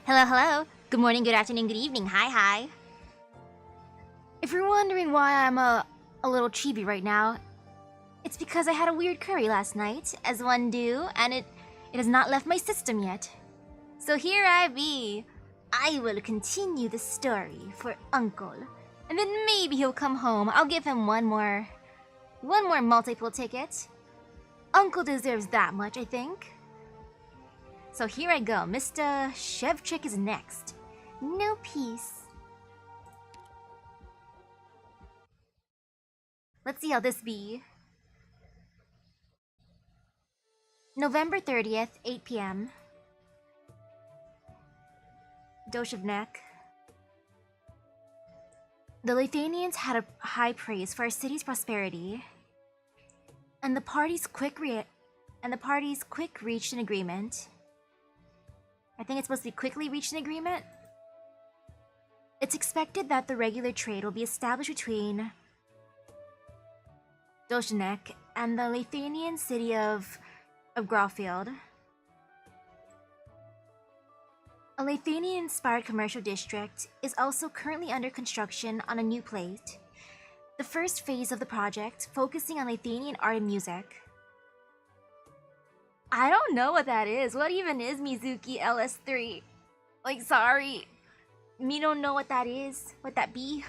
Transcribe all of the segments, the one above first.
Hello, hello. Good morning, good afternoon, good evening. Hi, hi. If you're wondering why I'm a little chibi right now, it's because I had a weird curry last night, as one do, and it has not left my system yet. So here I be. I will continue the story for Uncle, and then maybe he'll come home. I'll give him one more multiple ticket. Uncle deserves that much, I think. So here I go. Mr. Shevchik is next. No peace. Let's see how this be. November 30th, 8 p.m. Doshevnek. The Lithuanians had a high praise for our city's prosperity, and the parties quick reached an agreement. I think it's supposed to be quickly reached an agreement. It's expected that the regular trade will be established between Doshevnek and the Lithuanian city of Graufield. A Lithuanian-inspired commercial district is also currently under construction on a new plate. The first phase of the project, focusing on Lithuanian art and music. I don't know what that is. What even is Mizuki LS3? Like, sorry. Me don't know what that is. What that be?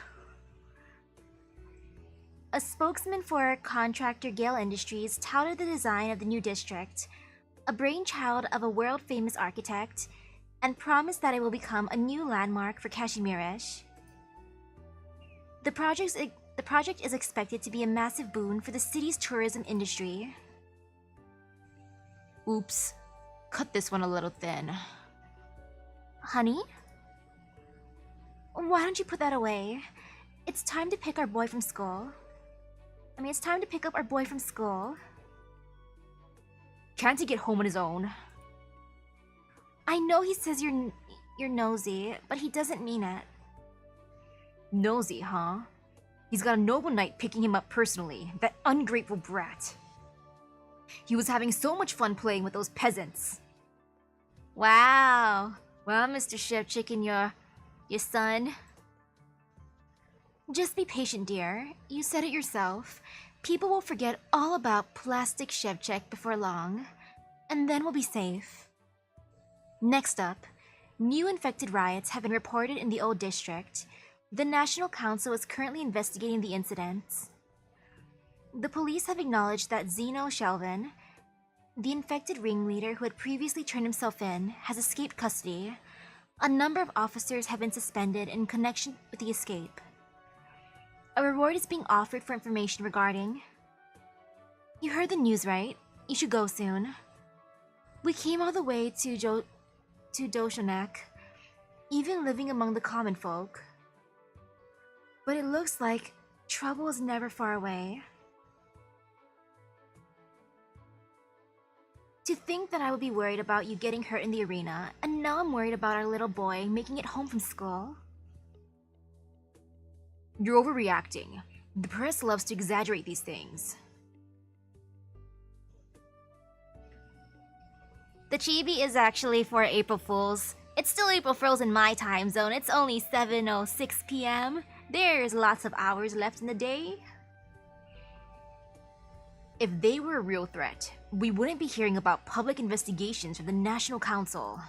A spokesman for contractor Gale Industries touted the design of the new district, a brainchild of a world-famous architect, and promised that it will become a new landmark for Kashmirish. The project is expected to be a massive boon for the city's tourism industry. Oops. Cut this one a little thin. Honey? Why don't you put that away? It's time to pick our boy from school. It's time to pick up our boy from school. Can't he get home on his own? I know he says you're nosy, but he doesn't mean it. Nosy, huh? He's got a noble knight picking him up personally, that ungrateful brat. He was having so much fun playing with those peasants. Wow. Well, Mr. Shevchik and your son. Just be patient, dear. You said it yourself. People will forget all about plastic Shevchik before long, and then we'll be safe. Next up, new infected riots have been reported in the old district. The National Council is currently investigating the incidents. The police have acknowledged that Zeno Shelvin, the infected ringleader who had previously turned himself in, has escaped custody. A number of officers have been suspended in connection with the escape. A reward is being offered for information regarding... You heard the news, right? You should go soon. We came all the way to Doshevnek, even living among the common folk. But it looks like trouble is never far away. To think that I would be worried about you getting hurt in the arena, and now I'm worried about our little boy making it home from school. You're overreacting. The press loves to exaggerate these things. The chibi is actually for April Fools. It's still April Fools in my time zone. It's only 7:06 p.m. There's lots of hours left in the day. If they were a real threat, we wouldn't be hearing about public investigations from the National Council.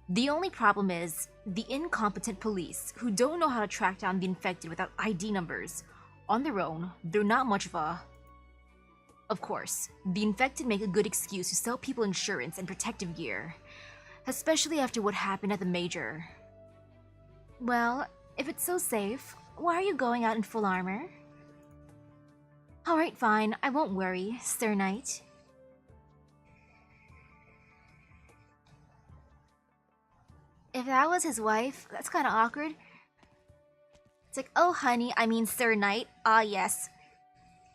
The only problem is the incompetent police who don't know how to track down the infected without ID numbers. On their own, they're not much of a... Of course, the infected make a good excuse to sell people insurance and protective gear, especially after what happened at the Major. Well, if it's so safe, why are you going out in full armor? Alright, fine, I won't worry, Sir Knight. If that was his wife, that's kinda awkward. It's like, oh honey, I mean Sir Knight. Ah yes.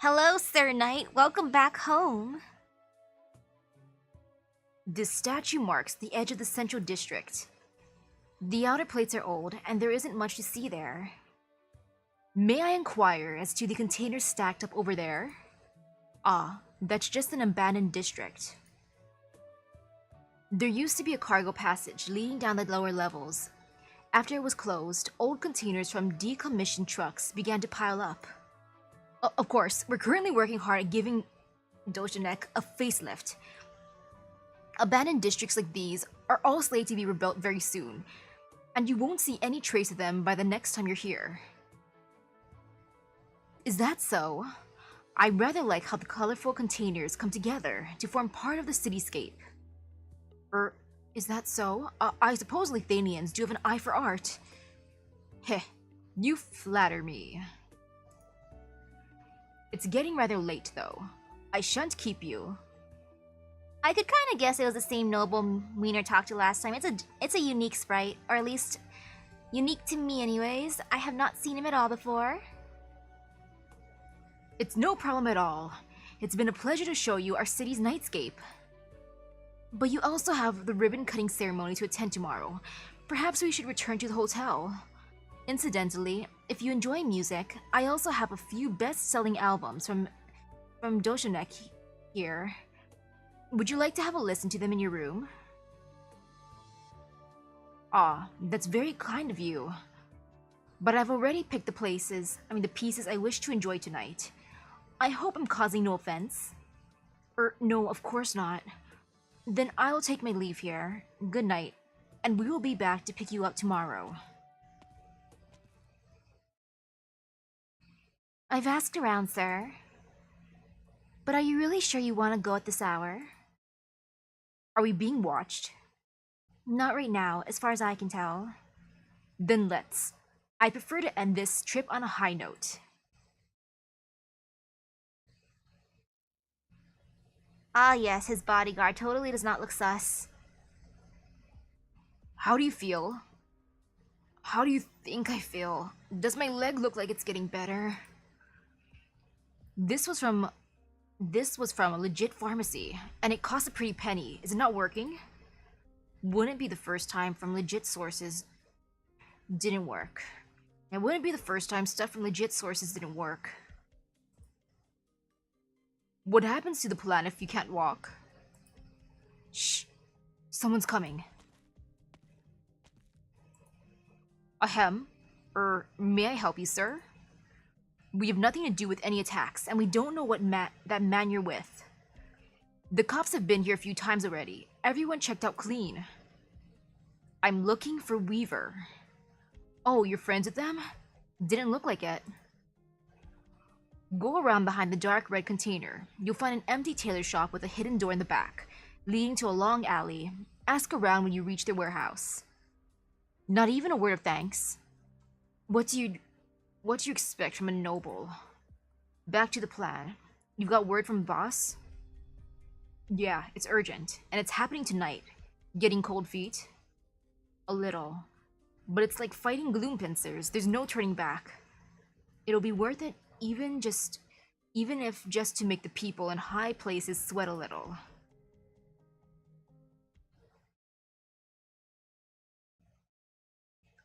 Hello, Sir Knight, welcome back home. This statue marks the edge of the central district. The outer plates are old, and there isn't much to see there. May I inquire as to the containers stacked up over there? Ah, that's just an abandoned district. There used to be a cargo passage leading down the lower levels. After it was closed, old containers from decommissioned trucks began to pile up. Of course, we're currently working hard at giving Dojonek a facelift. Abandoned districts like these are all slated to be rebuilt very soon, and you won't see any trace of them by the next time you're here. Is that so? I rather like how the colorful containers come together to form part of the cityscape. Is that so? I suppose Lithanians do have an eye for art. Heh, you flatter me. It's getting rather late, though. I shan't keep you. I could kind of guess it was the same noble Młynar talked to last time. It's a unique sprite, or at least unique to me anyways. I have not seen him at all before. It's no problem at all. It's been a pleasure to show you our city's nightscape. But you also have the ribbon-cutting ceremony to attend tomorrow. Perhaps we should return to the hotel. Incidentally, if you enjoy music, I also have a few best-selling albums from Dojonek here. Would you like to have a listen to them in your room? Ah, that's very kind of you. But I've already picked the pieces I wish to enjoy tonight. I hope I'm causing no offense. No, of course not. Then I'll take my leave here. Good night, and we will be back to pick you up tomorrow. I've asked around, sir. But are you really sure you want to go at this hour? Are we being watched? Not right now, as far as I can tell. Then let's. I prefer to end this trip on a high note. Ah yes, his bodyguard totally does not look sus. How do you feel? How do you think I feel? Does my leg look like it's getting better? This was from a legit pharmacy, and it cost a pretty penny. Is it not working? Wouldn't be the first time from legit sources didn't work. It wouldn't be the first time stuff from legit sources didn't work. What happens to the plan if you can't walk? Shh. Someone's coming. Ahem. May I help you, sir? We have nothing to do with any attacks, and we don't know that man you're with. The cops have been here a few times already. Everyone checked out clean. I'm looking for Weaver. Oh, you're friends with them? Didn't look like it. Go around behind the dark red container. You'll find an empty tailor shop with a hidden door in the back, leading to a long alley. Ask around when you reach their warehouse. Not even a word of thanks. What do you expect from a noble? Back to the plan. You've got word from boss? Yeah, it's urgent, and it's happening tonight. Getting cold feet? A little. But it's like fighting gloom pincers. There's no turning back. It'll be worth it even if just to make the people in high places sweat a little.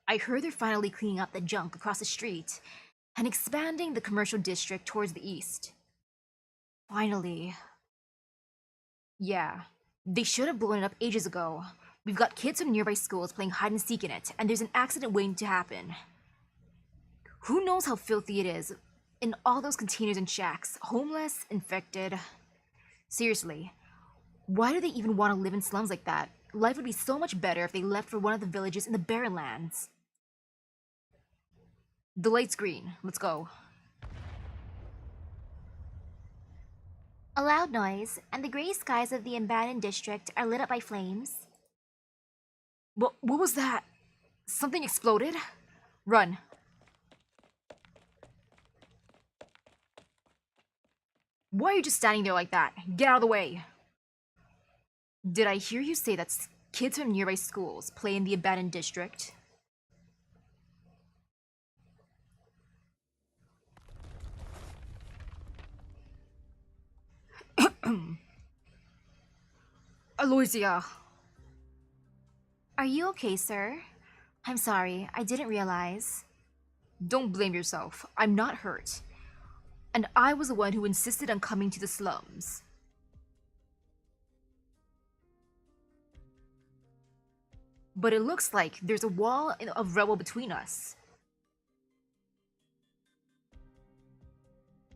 I heard they're finally cleaning up the junk across the street and expanding the commercial district towards the east. Finally. Yeah, they should have blown it up ages ago. We've got kids from nearby schools playing hide and seek in it, and there's an accident waiting to happen. Who knows how filthy it is in all those containers and shacks, homeless, infected. Seriously, why do they even want to live in slums like that? Life would be so much better if they left for one of the villages in the barren lands. The light's green. Let's go. A loud noise, and the gray skies of the abandoned district are lit up by flames. What was that? Something exploded? Run. Why are you just standing there like that? Get out of the way! Did I hear you say that kids from nearby schools play in the abandoned district? Aloysia! Are you okay, sir? I'm sorry, I didn't realize. Don't blame yourself. I'm not hurt. And I was the one who insisted on coming to the slums. But it looks like there's a wall of rubble between us.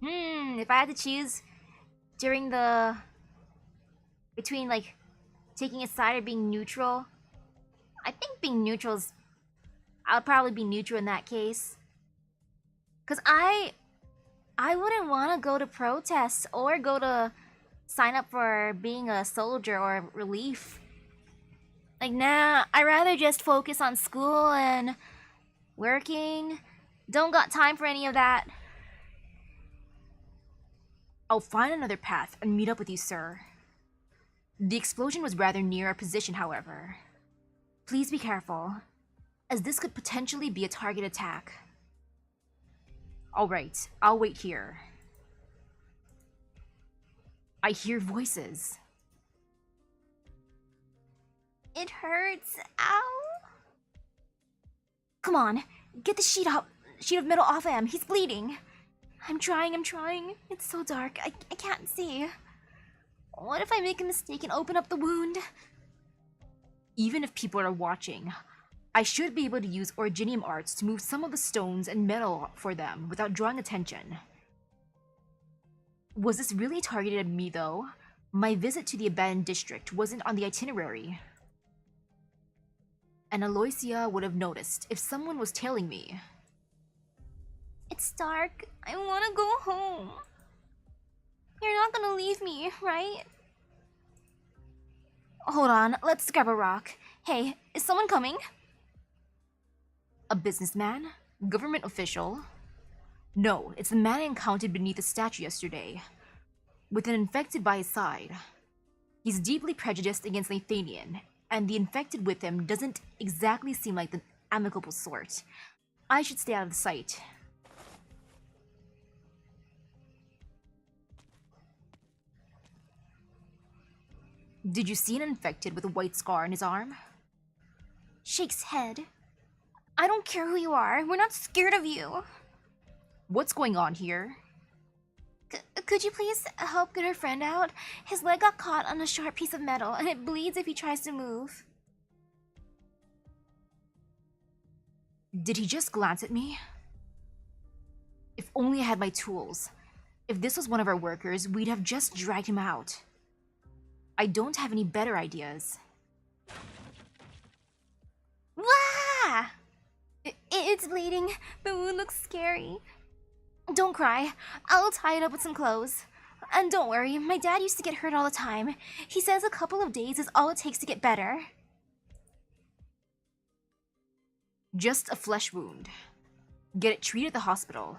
If I had to choose between like taking a side or being neutral, I think being neutral is. I'll probably be neutral in that case. Cause I wouldn't want to go to protests or go to sign up for being a soldier or relief. Like, nah, I'd rather just focus on school and working. Don't got time for any of that. I'll find another path and meet up with you, sir. The explosion was rather near our position, however. Please be careful, as this could potentially be a target attack. Alright, I'll wait here. I hear voices. It hurts. Ow. Come on, get the sheet of metal off him. He's bleeding. I'm trying. It's so dark. I can't see. What if I make a mistake and open up the wound? Even if people are watching, I should be able to use Originium arts to move some of the stones and metal for them without drawing attention. Was this really targeted at me, though? My visit to the abandoned district wasn't on the itinerary. And Aloysia would have noticed if someone was tailing me. It's dark. I want to go home. You're not gonna leave me, right? Hold on, let's grab a rock. Hey, is someone coming? A businessman? Government official? No, it's the man I encountered beneath the statue yesterday, with an infected by his side. He's deeply prejudiced against Nathanian, and the infected with him doesn't exactly seem like the amicable sort. I should stay out of the sight. Did you see an infected with a white scar on his arm? Shakes head. I don't care who you are. We're not scared of you. What's going on here? Could you please help get our friend out? His leg got caught on a sharp piece of metal, and it bleeds if he tries to move. Did he just glance at me? If only I had my tools. If this was one of our workers, we'd have just dragged him out. I don't have any better ideas. Wah! It's bleeding. The wound looks scary. Don't cry. I'll tie it up with some clothes. And don't worry, my dad used to get hurt all the time. He says a couple of days is all it takes to get better. Just a flesh wound. Get it treated at the hospital.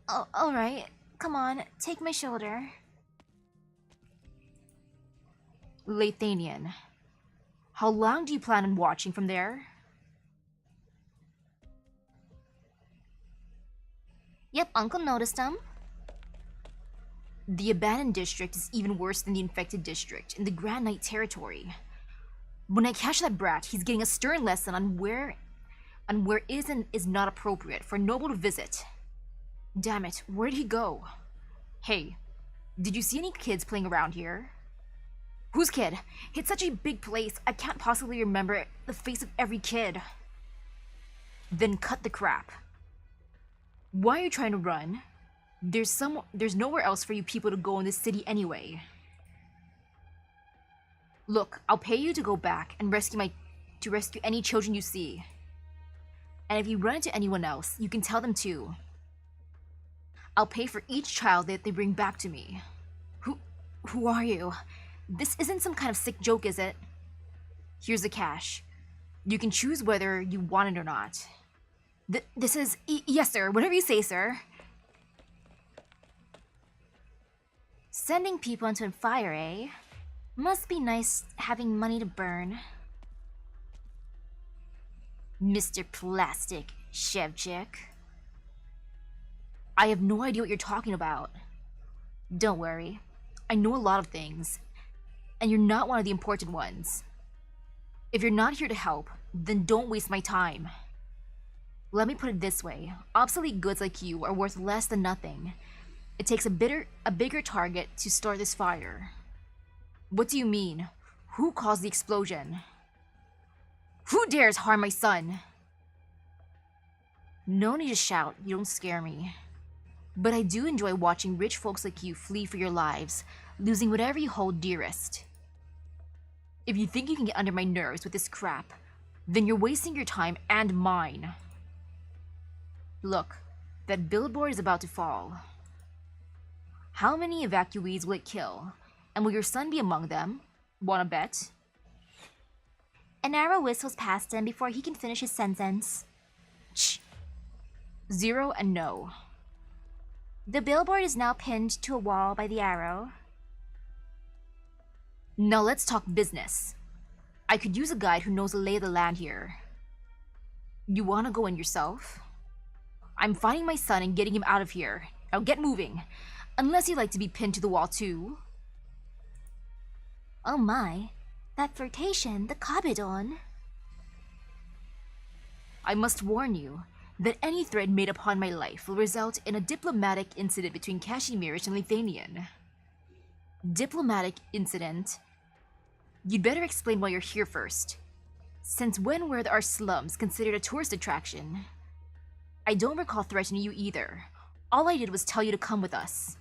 Oh, alright. Come on, take my shoulder. Lathanian. How long do you plan on watching from there? Yep, Uncle noticed him. The abandoned district is even worse than the infected district in the Grand Knight territory. When I catch that brat, he's getting a stern lesson on where is and is not appropriate for Noble to visit. Damn it, where'd he go? Hey, did you see any kids playing around here? Whose kid? It's such a big place, I can't possibly remember the face of every kid. Then cut the crap. Why are you trying to run? There's nowhere else for you people to go in this city anyway. Look, I'll pay you to go back and rescue any children you see. And if you run into anyone else, you can tell them too. I'll pay for each child that they bring back to me. Who are you? This isn't some kind of sick joke, is it? Here's the cash. You can choose whether you want it or not. This is... yes, sir. Whatever you say, sir. Sending people into a fire, eh? Must be nice having money to burn. Mr. Plastic Shevchik. I have no idea what you're talking about. Don't worry. I know a lot of things. And you're not one of the important ones. If you're not here to help, then don't waste my time. Let me put it this way. Obsolete goods like you are worth less than nothing. It takes a bigger target to start this fire. What do you mean? Who caused the explosion? Who dares harm my son? No need to shout, you don't scare me. But I do enjoy watching rich folks like you flee for your lives, losing whatever you hold dearest. If you think you can get under my nerves with this crap, then you're wasting your time and mine. Look, that billboard is about to fall. How many evacuees will it kill? And will your son be among them? Wanna bet? An arrow whistles past him before he can finish his sentence. Shh. 0 and no. The billboard is now pinned to a wall by the arrow. Now let's talk business. I could use a guide who knows the lay of the land here. You wanna go in yourself? I'm finding my son and getting him out of here. Now get moving. Unless you'd like to be pinned to the wall too. Oh my, that flirtation, the kabedon. I must warn you that any threat made upon my life will result in a diplomatic incident between Kashimirish and Lithuanian. Diplomatic incident? You'd better explain why you're here first. Since when were our slums considered a tourist attraction? I don't recall threatening you either. All I did was tell you to come with us.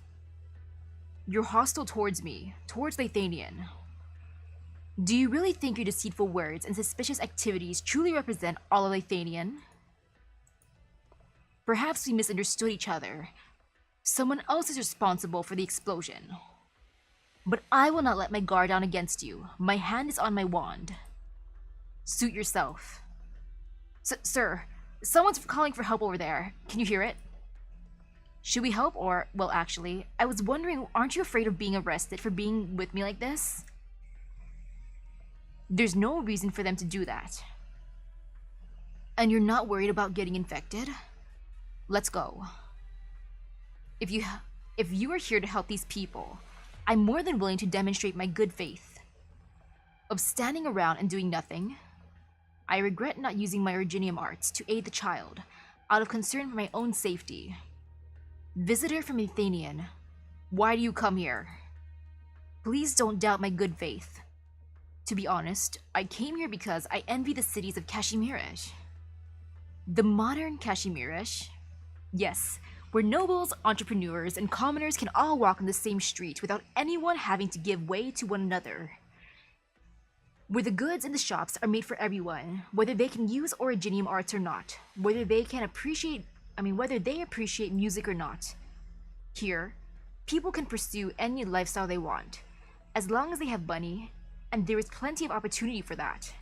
You're hostile towards me, towards Lithuanian. Do you really think your deceitful words and suspicious activities truly represent all of Lithuanian? Perhaps we misunderstood each other. Someone else is responsible for the explosion. But I will not let my guard down against you. My hand is on my wand. Suit yourself. Sir, someone's calling for help over there. Can you hear it? Should we help or, well actually, I was wondering, aren't you afraid of being arrested for being with me like this? There's no reason for them to do that. And you're not worried about getting infected? Let's go. If you are here to help these people, I'm more than willing to demonstrate my good faith. Of standing around and doing nothing, I regret not using my Originium arts to aid the child, out of concern for my own safety. Visitor from Lithuanian, why do you come here? Please don't doubt my good faith. To be honest, I came here because I envy the cities of Kashimirish. The modern Kashimirish? Yes, where nobles, entrepreneurs, and commoners can all walk on the same street without anyone having to give way to one another. Where the goods in the shops are made for everyone, whether they can use Originium arts or not, whether they appreciate music or not. Here, people can pursue any lifestyle they want, as long as they have money, and there is plenty of opportunity for that.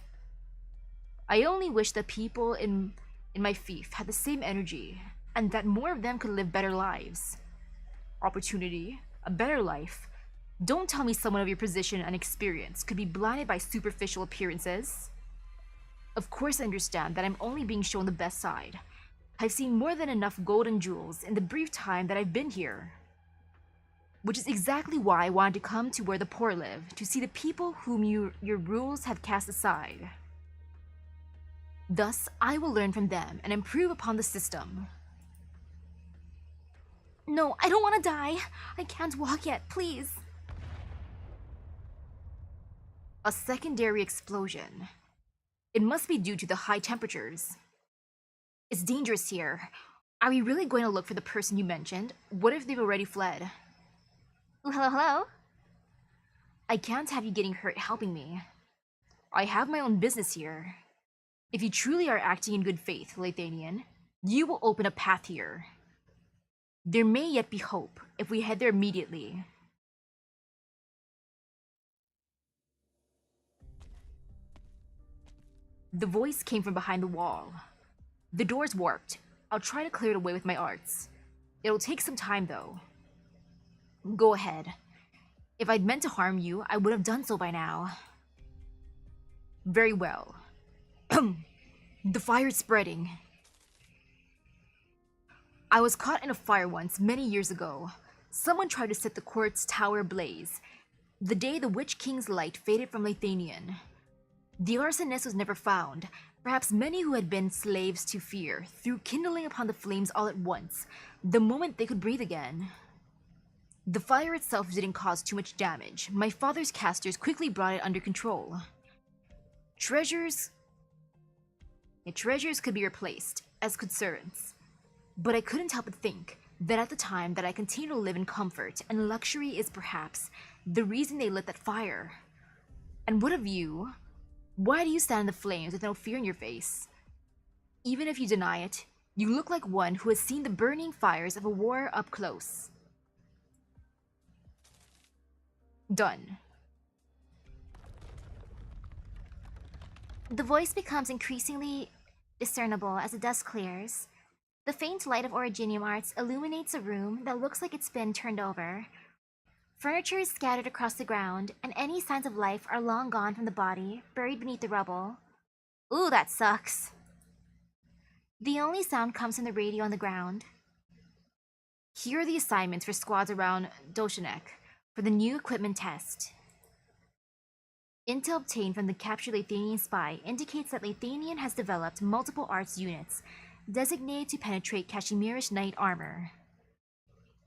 I only wish that people in my fief had the same energy, and that more of them could live better lives. Opportunity, a better life. Don't tell me someone of your position and experience could be blinded by superficial appearances. Of course I understand that I'm only being shown the best side. I've seen more than enough gold and jewels in the brief time that I've been here. Which is exactly why I wanted to come to where the poor live, to see the people whom your rules have cast aside. Thus, I will learn from them and improve upon the system. No, I don't want to die. I can't walk yet, please. A secondary explosion. It must be due to the high temperatures. It's dangerous here. Are we really going to look for the person you mentioned? What if they've already fled? Hello? I can't have you getting hurt helping me. I have my own business here. If you truly are acting in good faith, Lithuanian, you will open a path here. There may yet be hope if we head there immediately. The voice came from behind the wall. The door's warped. I'll try to clear it away with my arts. It'll take some time though. Go ahead. If I'd meant to harm you, I would have done so by now. Very well. The fire's spreading. I was caught in a fire once, many years ago. Someone tried to set the court's tower ablaze, the day the Witch King's light faded from Lithuanian. The arsonist was never found. Perhaps many who had been slaves to fear threw kindling upon the flames all at once, the moment they could breathe again. The fire itself didn't cause too much damage. My father's casters quickly brought it under control. Treasures Treasures could be replaced, as could servants. But I couldn't help but think that at the time that I continue to live in comfort and luxury is perhaps the reason they lit that fire. And what of you? Why do you stand in the flames with no fear in your face? Even if you deny it, you look like one who has seen the burning fires of a war up close. Done. The voice becomes increasingly discernible as the dust clears. The faint light of Originium Arts illuminates a room that looks like it's been turned over. Furniture is scattered across the ground, and any signs of life are long gone from the body, buried beneath the rubble. Ooh, that sucks. The only sound comes from the radio on the ground. Here are the assignments for squads around Doshinek for the new equipment test. Intel obtained from the captured Lathanian spy indicates that Lathanian has developed multiple arts units designated to penetrate Kashmirish knight armor.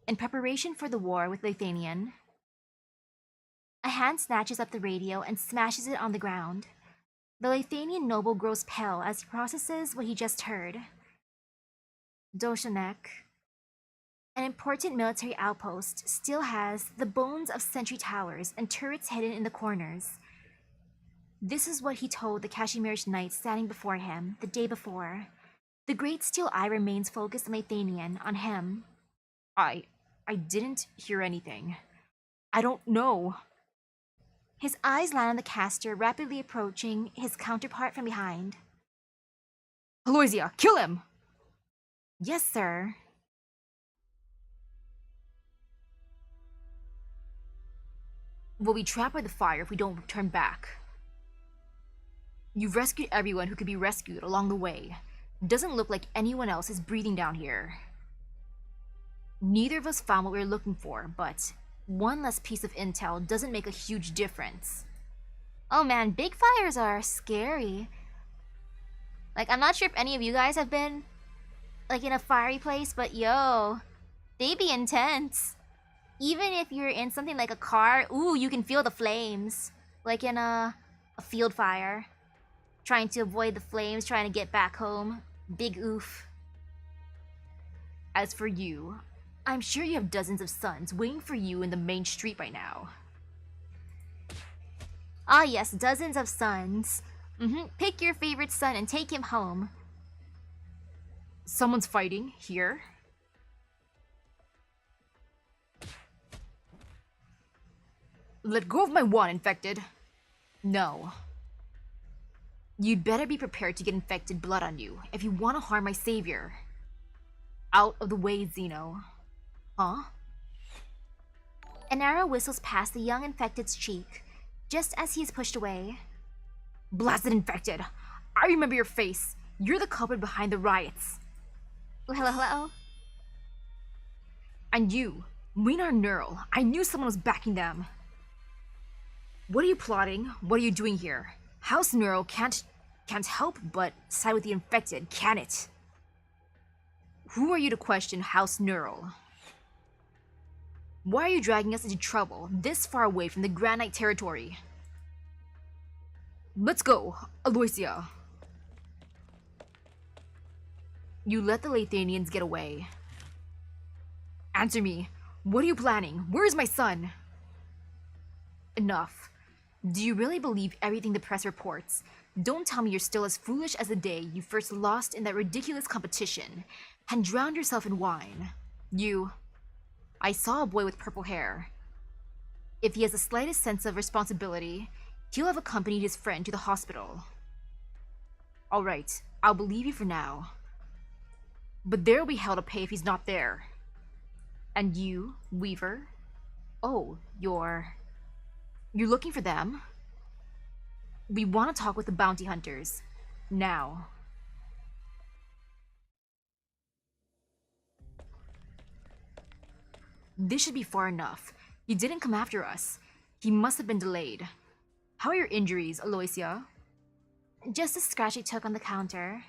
In preparation for the war with Lathanian, a hand snatches up the radio and smashes it on the ground. The Lathanian noble grows pale as he processes what he just heard. Doshinek, an important military outpost, still has the bones of sentry towers and turrets hidden in the corners. This is what he told the Kashmirish knight standing before him the day before. The great steel eye remains focused on Lathanian, on him. I didn't hear anything. I don't know. His eyes land on the caster rapidly approaching his counterpart from behind. Aloysia, kill him! Yes, sir. We'll be trapped by the fire if we don't turn back. You've rescued everyone who could be rescued along the way. Doesn't look like anyone else is breathing down here. Neither of us found what we were looking for, but one less piece of intel doesn't make a huge difference. Oh man, big fires are scary. Like, I'm not sure if any of you guys have been, like, in a fiery place, but yo, they be intense. Even if you're in something like a car, ooh, you can feel the flames. Like in a field fire. Trying to avoid the flames, trying to get back home. Big oof. As for you, I'm sure you have dozens of sons waiting for you in the main street by now. Ah yes, dozens of sons. Pick your favorite son and take him home. Someone's fighting here. Let go of my wand, infected. No. You'd better be prepared to get infected blood on you if you want to harm my savior. Out of the way, Xeno. Huh? An arrow whistles past the young infected's cheek, just as he is pushed away. Blasted infected! I remember your face. You're the culprit behind the riots. Hello? And you, Młynar Neural. I knew someone was backing them. What are you plotting? What are you doing here? House Neural can't help but side with the infected, can it? Who are you to question House Neural? Why are you dragging us into trouble this far away from the Grand Knight territory? Let's go, Aloysia. You let the Lathanians get away. Answer me. What are you planning? Where is my son? Enough. Do you really believe everything the press reports? Don't tell me you're still as foolish as the day you first lost in that ridiculous competition and drowned yourself in wine. I saw a boy with purple hair. If he has the slightest sense of responsibility, he'll have accompanied his friend to the hospital. Alright, I'll believe you for now. But there'll be hell to pay if he's not there. And you, Weaver? Oh, you're looking for them? We want to talk with the bounty hunters. Now. This should be far enough. He didn't come after us. He must have been delayed. How are your injuries, Aloysia? Just a scratch I took on the counter.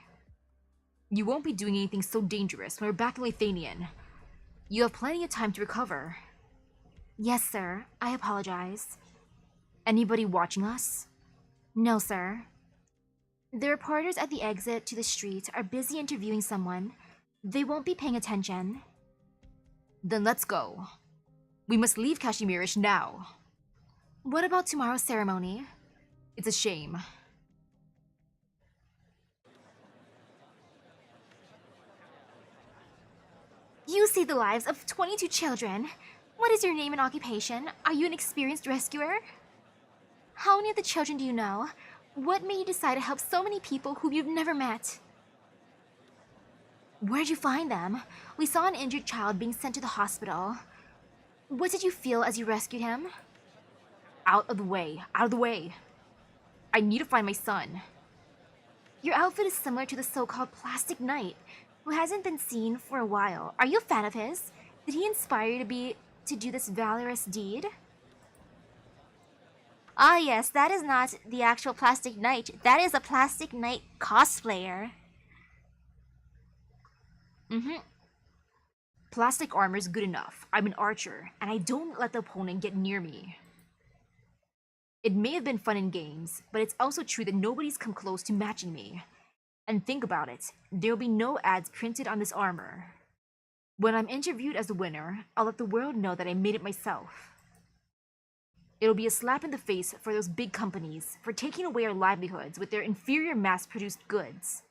You won't be doing anything so dangerous when we're back in Lathanian. You have plenty of time to recover. Yes, sir. I apologize. Anybody watching us? No, sir. The reporters at the exit to the street are busy interviewing someone. They won't be paying attention. Then let's go. We must leave Kashmirish now. What about tomorrow's ceremony? It's a shame. You saved the lives of 22 children. What is your name and occupation? Are you an experienced rescuer? How many of the children do you know? What made you decide to help so many people whom you've never met? Where'd you find them? We saw an injured child being sent to the hospital. What did you feel as you rescued him? Out of the way, out of the way. I need to find my son. Your outfit is similar to the so-called Plastic Knight, who hasn't been seen for a while. Are you a fan of his? Did he inspire you to do this valorous deed? Ah yes, that is not the actual Plastic Knight. That is a Plastic Knight cosplayer. Plastic armor is good enough. I'm an archer, and I don't let the opponent get near me. It may have been fun in games, but it's also true that nobody's come close to matching me. And think about it, there will be no ads printed on this armor. When I'm interviewed as the winner, I'll let the world know that I made it myself. It'll be a slap in the face for those big companies for taking away our livelihoods with their inferior mass-produced goods.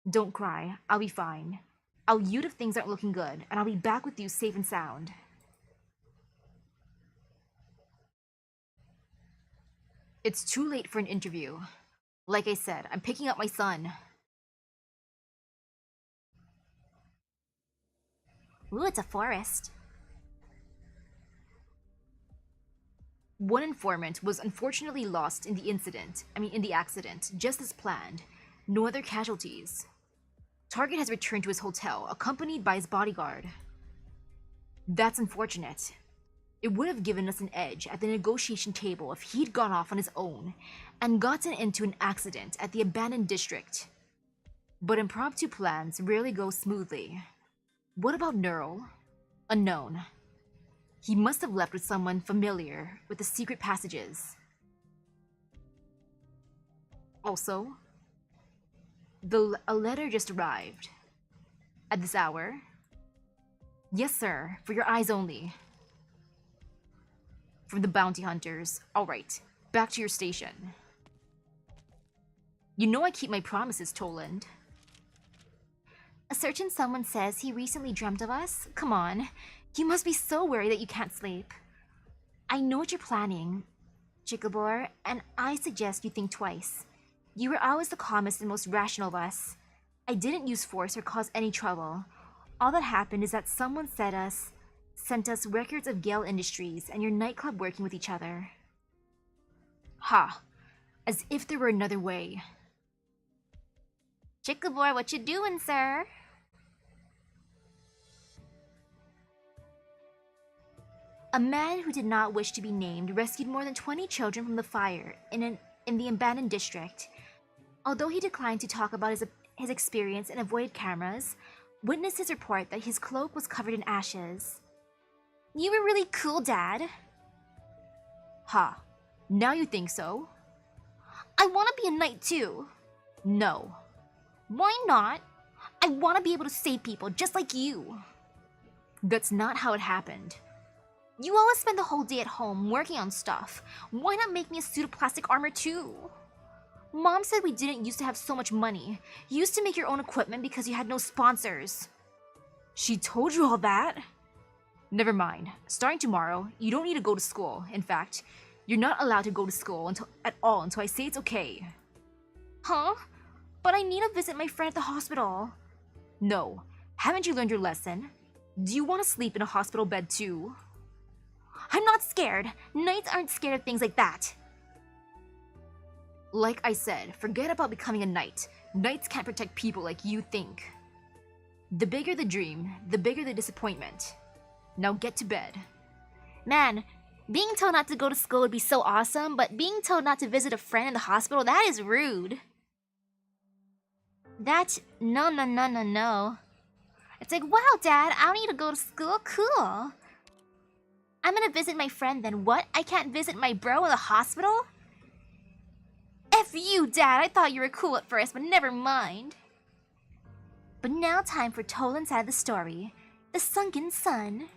Don't cry, I'll be fine. I'll yield if things aren't looking good, and I'll be back with you safe and sound. It's too late for an interview. Like I said, I'm picking up my son. Ooh, it's a forest. One informant was unfortunately lost in the accident, just as planned. No other casualties. Target has returned to his hotel, accompanied by his bodyguard. That's unfortunate. It would have given us an edge at the negotiation table if he'd gone off on his own and gotten into an accident at the abandoned district. But impromptu plans rarely go smoothly. What about Neural? Unknown. He must have left with someone familiar with the secret passages. Also, a letter just arrived. At this hour? Yes, sir, for your eyes only. From the bounty hunters. Alright, back to your station. You know I keep my promises, Toland. A certain someone says he recently dreamt of us? Come on, you must be so worried that you can't sleep. I know what you're planning, Chikabor, and I suggest you think twice. You were always the calmest and most rational of us. I didn't use force or cause any trouble. All that happened is that someone sent us records of Gale Industries and your nightclub working with each other. Ha! As if there were another way. Chikabor, what you doing, sir? A man who did not wish to be named rescued more than 20 children from the fire in the abandoned district. Although he declined to talk about his experience and avoided cameras, witnesses report that his cloak was covered in ashes. You were really cool, Dad. Ha! Now you think so? I want to be a knight too. No. Why not? I want to be able to save people just like you. That's not how it happened. You always spend the whole day at home working on stuff. Why not make me a suit of plastic armor too? Mom said we didn't used to have so much money. You used to make your own equipment because you had no sponsors. She told you all that? Never mind. Starting tomorrow, you don't need to go to school. In fact, you're not allowed to go to school until I say it's okay. Huh? But I need to visit my friend at the hospital. No. Haven't you learned your lesson? Do you want to sleep in a hospital bed too? I'm not scared. Knights aren't scared of things like that. Like I said, forget about becoming a knight. Knights can't protect people like you think. The bigger the dream, the bigger the disappointment. Now get to bed. Man, being told not to go to school would be so awesome, but being told not to visit a friend in the hospital, that is rude. No. It's like, wow, Dad, I don't need to go to school? Cool. I'm gonna visit my friend then. What? I can't visit my bro in the hospital? F you, Dad! I thought you were cool at first, but never mind. But now time for Toland's side of the story. The sunken sun.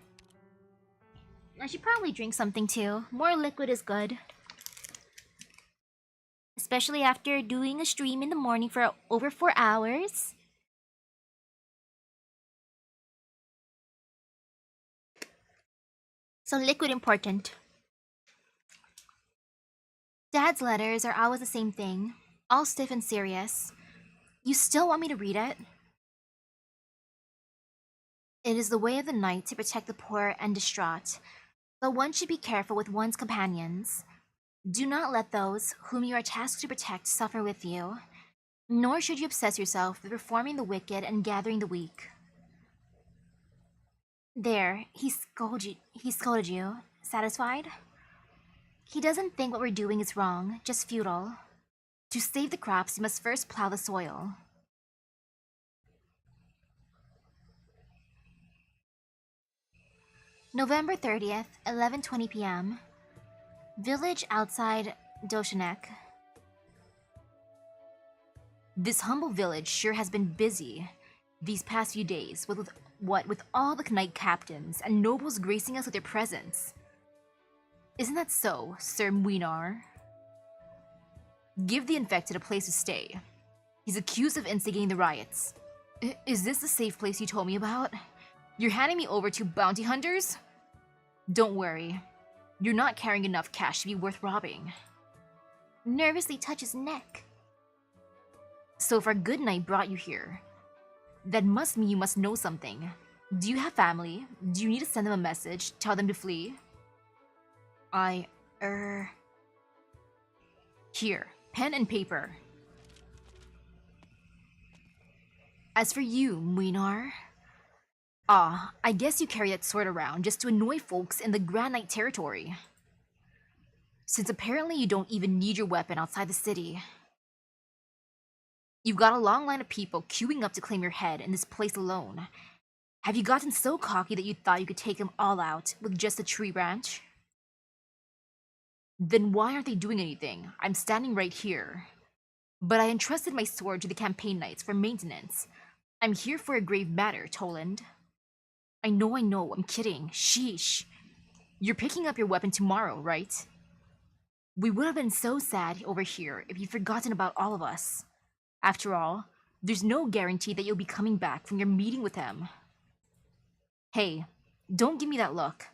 I should probably drink something too. More liquid is good. Especially after doing a stream in the morning for over 4 hours. So liquid important. Dad's letters are always the same thing. All stiff and serious. You still want me to read it? It is the way of the knight to protect the poor and distraught, but one should be careful with one's companions. Do not let those whom you are tasked to protect suffer with you, nor should you obsess yourself with reforming the wicked and gathering the weak. There, he scolded you. Satisfied? He doesn't think what we're doing is wrong, just futile. To save the crops, you must first plow the soil. November 30th, 11:20 p.m. Village outside Doshinek. This humble village sure has been busy these past few days, with all the knight captains and nobles gracing us with their presence. Isn't that so, Sir Mwynar? Give the infected a place to stay. He's accused of instigating the riots. Is this the safe place you told me about? You're handing me over to bounty hunters? Don't worry. You're not carrying enough cash to be worth robbing. Nervously touches neck. So if our good knight brought you here, that must mean you must know something. Do you have family? Do you need to send them a message? Tell them to flee? Here, pen and paper. As for you, Mwynar, I guess you carry that sword around just to annoy folks in the Grand Knight territory. Since apparently you don't even need your weapon outside the city. You've got a long line of people queuing up to claim your head in this place alone. Have you gotten so cocky that you thought you could take them all out with just a tree branch? Then why aren't they doing anything? I'm standing right here. But I entrusted my sword to the campaign knights for maintenance. I'm here for a grave matter, Toland. I know, I'm kidding. Sheesh. You're picking up your weapon tomorrow, right? We would have been so sad over here if you'd forgotten about all of us. After all, there's no guarantee that you'll be coming back from your meeting with him. Hey, don't give me that look.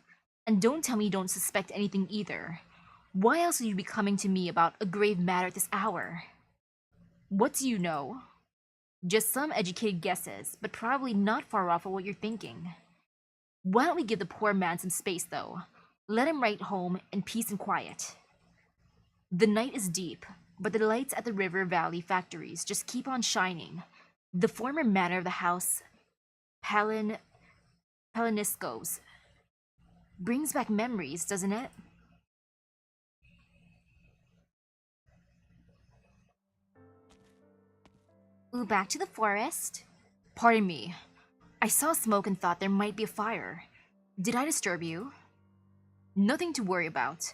And don't tell me you don't suspect anything either. Why else would you be coming to me about a grave matter at this hour? What do you know? Just some educated guesses, but probably not far off of what you're thinking. Why don't we give the poor man some space, though? Let him write home in peace and quiet. The night is deep, but the lights at the river valley factories just keep on shining. The former manor of the house Paliniskos brings back memories, doesn't it? Ooh, back to the forest. Pardon me. I saw smoke and thought there might be a fire. Did I disturb you? Nothing to worry about.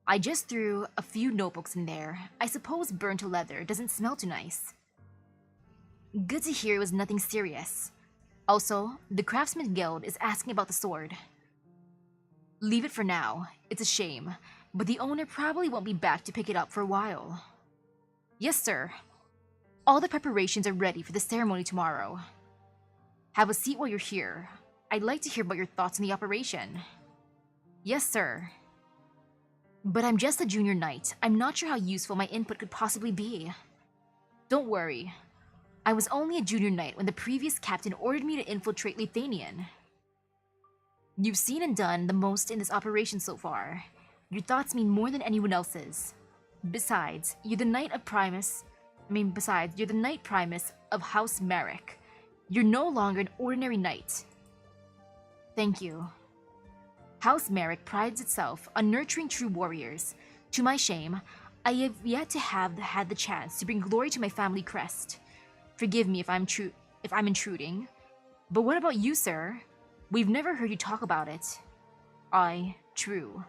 I just threw a few notebooks in there. I suppose burnt leather doesn't smell too nice. Good to hear it was nothing serious. Also, the Craftsman Guild is asking about the sword. Leave it for now. It's a shame, but the owner probably won't be back to pick it up for a while. Yes, sir. All the preparations are ready for the ceremony tomorrow. Have a seat while you're here. I'd like to hear about your thoughts on the operation. Yes, sir. But I'm just a junior knight. I'm not sure how useful my input could possibly be. Don't worry. I was only a junior knight when the previous captain ordered me to infiltrate Lithanian. You've seen and done the most in this operation so far. Your thoughts mean more than anyone else's. Besides, you're the knight primus of House Merrick. You're no longer an ordinary knight. Thank you. House Merrick prides itself on nurturing true warriors. To my shame, I have yet to have had the chance to bring glory to my family crest. Forgive me if I'm intruding. But what about you, sir? We've never heard you talk about it. True.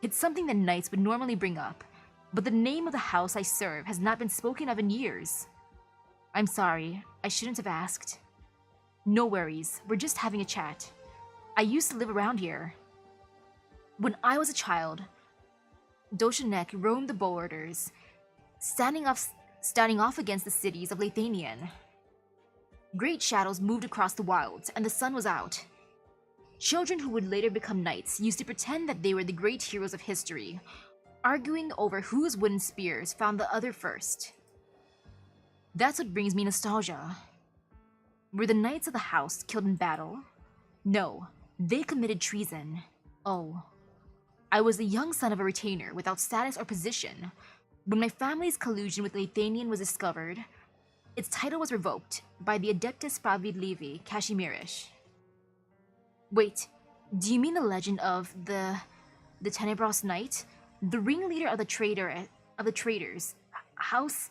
It's something that knights would normally bring up, but the name of the house I serve has not been spoken of in years. I'm sorry, I shouldn't have asked. No worries, we're just having a chat. I used to live around here. When I was a child, Doshanek roamed the borders, standing off against the cities of Lathanian. Great shadows moved across the wilds, and the sun was out. Children who would later become knights used to pretend that they were the great heroes of history, arguing over whose wooden spears found the other first. That's what brings me nostalgia. Were the knights of the house killed in battle? No, they committed treason. Oh. I was the young son of a retainer without status or position. When my family's collusion with Lathanian was discovered, its title was revoked by the Adeptus Pravidlevi Kashimirish. Wait, do you mean the legend of the Tenebros Knight? The ringleader of the traitors, House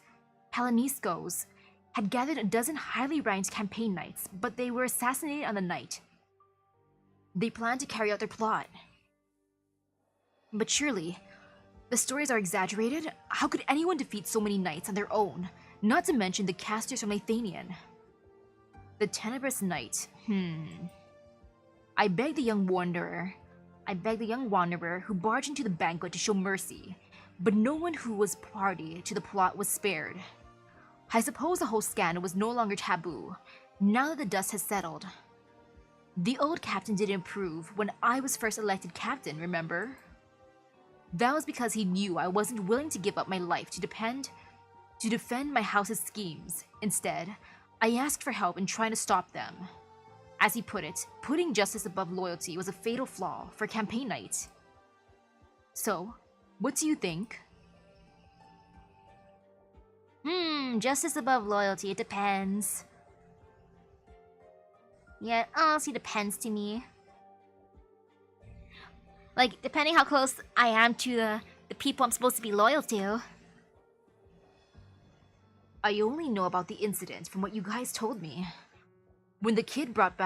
Heleniskos, had gathered a dozen highly ranked campaign knights, but they were assassinated on the night. They planned to carry out their plot. But surely, the stories are exaggerated? How could anyone defeat so many knights on their own? Not to mention the casters from Lathanian. The Tenebrous Knight, I begged the young wanderer who barged into the banquet to show mercy, but no one who was party to the plot was spared. I suppose the whole scandal was no longer taboo, now that the dust has settled. The old captain didn't approve when I was first elected captain, remember? That was because he knew I wasn't willing to give up my life to defend my house's schemes. Instead, I asked for help in trying to stop them. As he put it, putting justice above loyalty was a fatal flaw for campaign knight. So, what do you think? Justice above loyalty, it depends. Yeah, it honestly depends to me. Like, depending how close I am to the people I'm supposed to be loyal to. I only know about the incident from what you guys told me. When the kid brought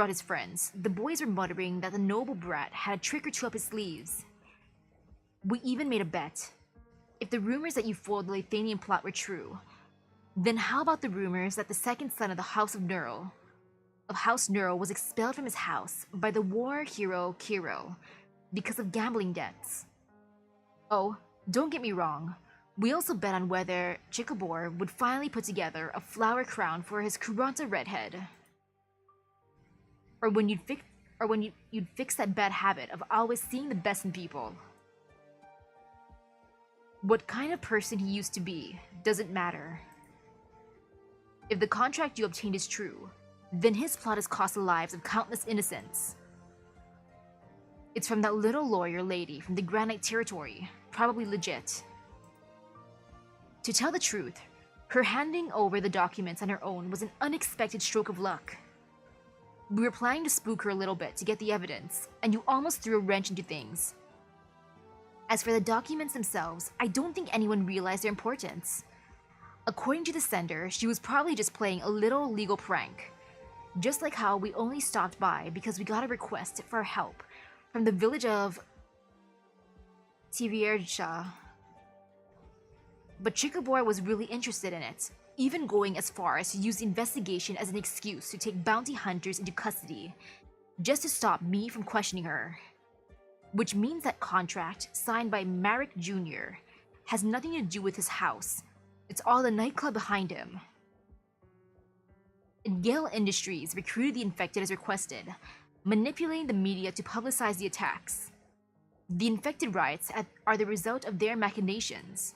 his friends, the boys were muttering that the noble brat had a trick or two up his sleeves. We even made a bet. If the rumors that you foiled the Lathanian plot were true, then how about the rumors that the second son of the House Neural was expelled from his house by the war hero Kiro because of gambling debts? Oh, don't get me wrong. We also bet on whether Chikabor would finally put together a flower crown for his Kuranta redhead. Or when you'd fix that bad habit of always seeing the best in people. What kind of person he used to be doesn't matter. If the contract you obtained is true, then his plot has cost the lives of countless innocents. It's from that little lawyer lady from the Granite territory, probably legit. To tell the truth, her handing over the documents on her own was an unexpected stroke of luck. We were planning to spook her a little bit to get the evidence, and you almost threw a wrench into things. As for the documents themselves, I don't think anyone realized their importance. According to the sender, she was probably just playing a little legal prank. Just like how we only stopped by because we got a request for help from the village of Tivierja. But Chikabor was really interested in it, even going as far as to use the investigation as an excuse to take bounty hunters into custody, just to stop me from questioning her. Which means that contract, signed by Marek Jr., has nothing to do with his house. It's all the nightclub behind him. And Gale Industries recruited the infected as requested, manipulating the media to publicize the attacks. The infected riots are the result of their machinations.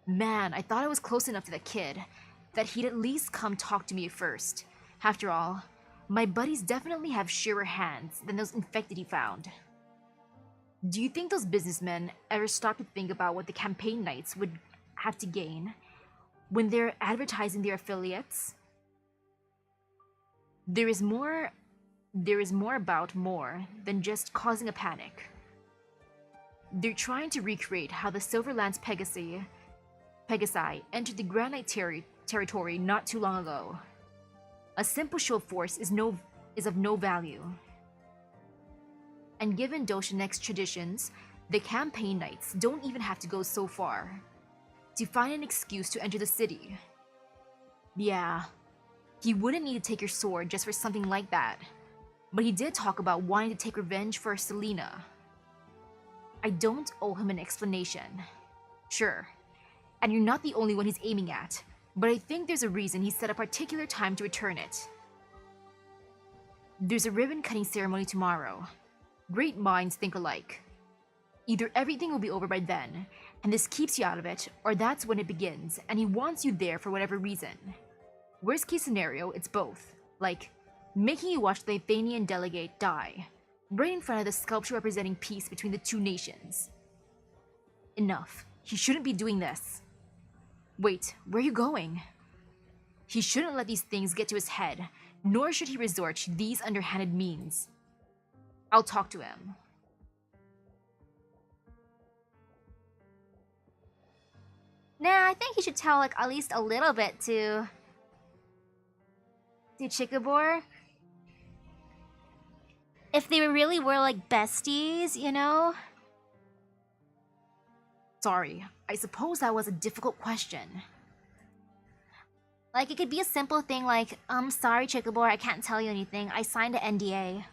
Man, I thought I was close enough to that kid, that he'd at least come talk to me first. After all, my buddies definitely have surer hands than those infected he found. Do you think those businessmen ever stop to think about what the campaign knights would have to gain when they're advertising their affiliates? There is more about more than just causing a panic. They're trying to recreate how the Silverlands Pegasi entered the Granite territory not too long ago. A simple show of force is of no value. And given Doshanek's traditions, The campaign knights don't even have to go so far to find an excuse to enter the city. Yeah, he wouldn't need to take your sword just for something like that, but he did talk about wanting to take revenge for Selena. I don't owe him an explanation. Sure, and you're not the only one he's aiming at, but I think there's a reason he set a particular time to return it. There's a ribbon-cutting ceremony tomorrow. Great minds think alike. Either everything will be over by then, and this keeps you out of it, or that's when it begins, and he wants you there for whatever reason. Worst case scenario, it's both. Like, making you watch the Athenian delegate die, right in front of the sculpture representing peace between the two nations. Enough. He shouldn't be doing this. Wait, where are you going? He shouldn't let these things get to his head, nor should he resort to these underhanded means. I'll talk to him. Nah, I think he should tell like at least a little bit to Chikabor. If they really were like besties, you know? Sorry, I suppose that was a difficult question. Like, it could be a simple thing like, sorry, Chikabor, I can't tell you anything. I signed an NDA.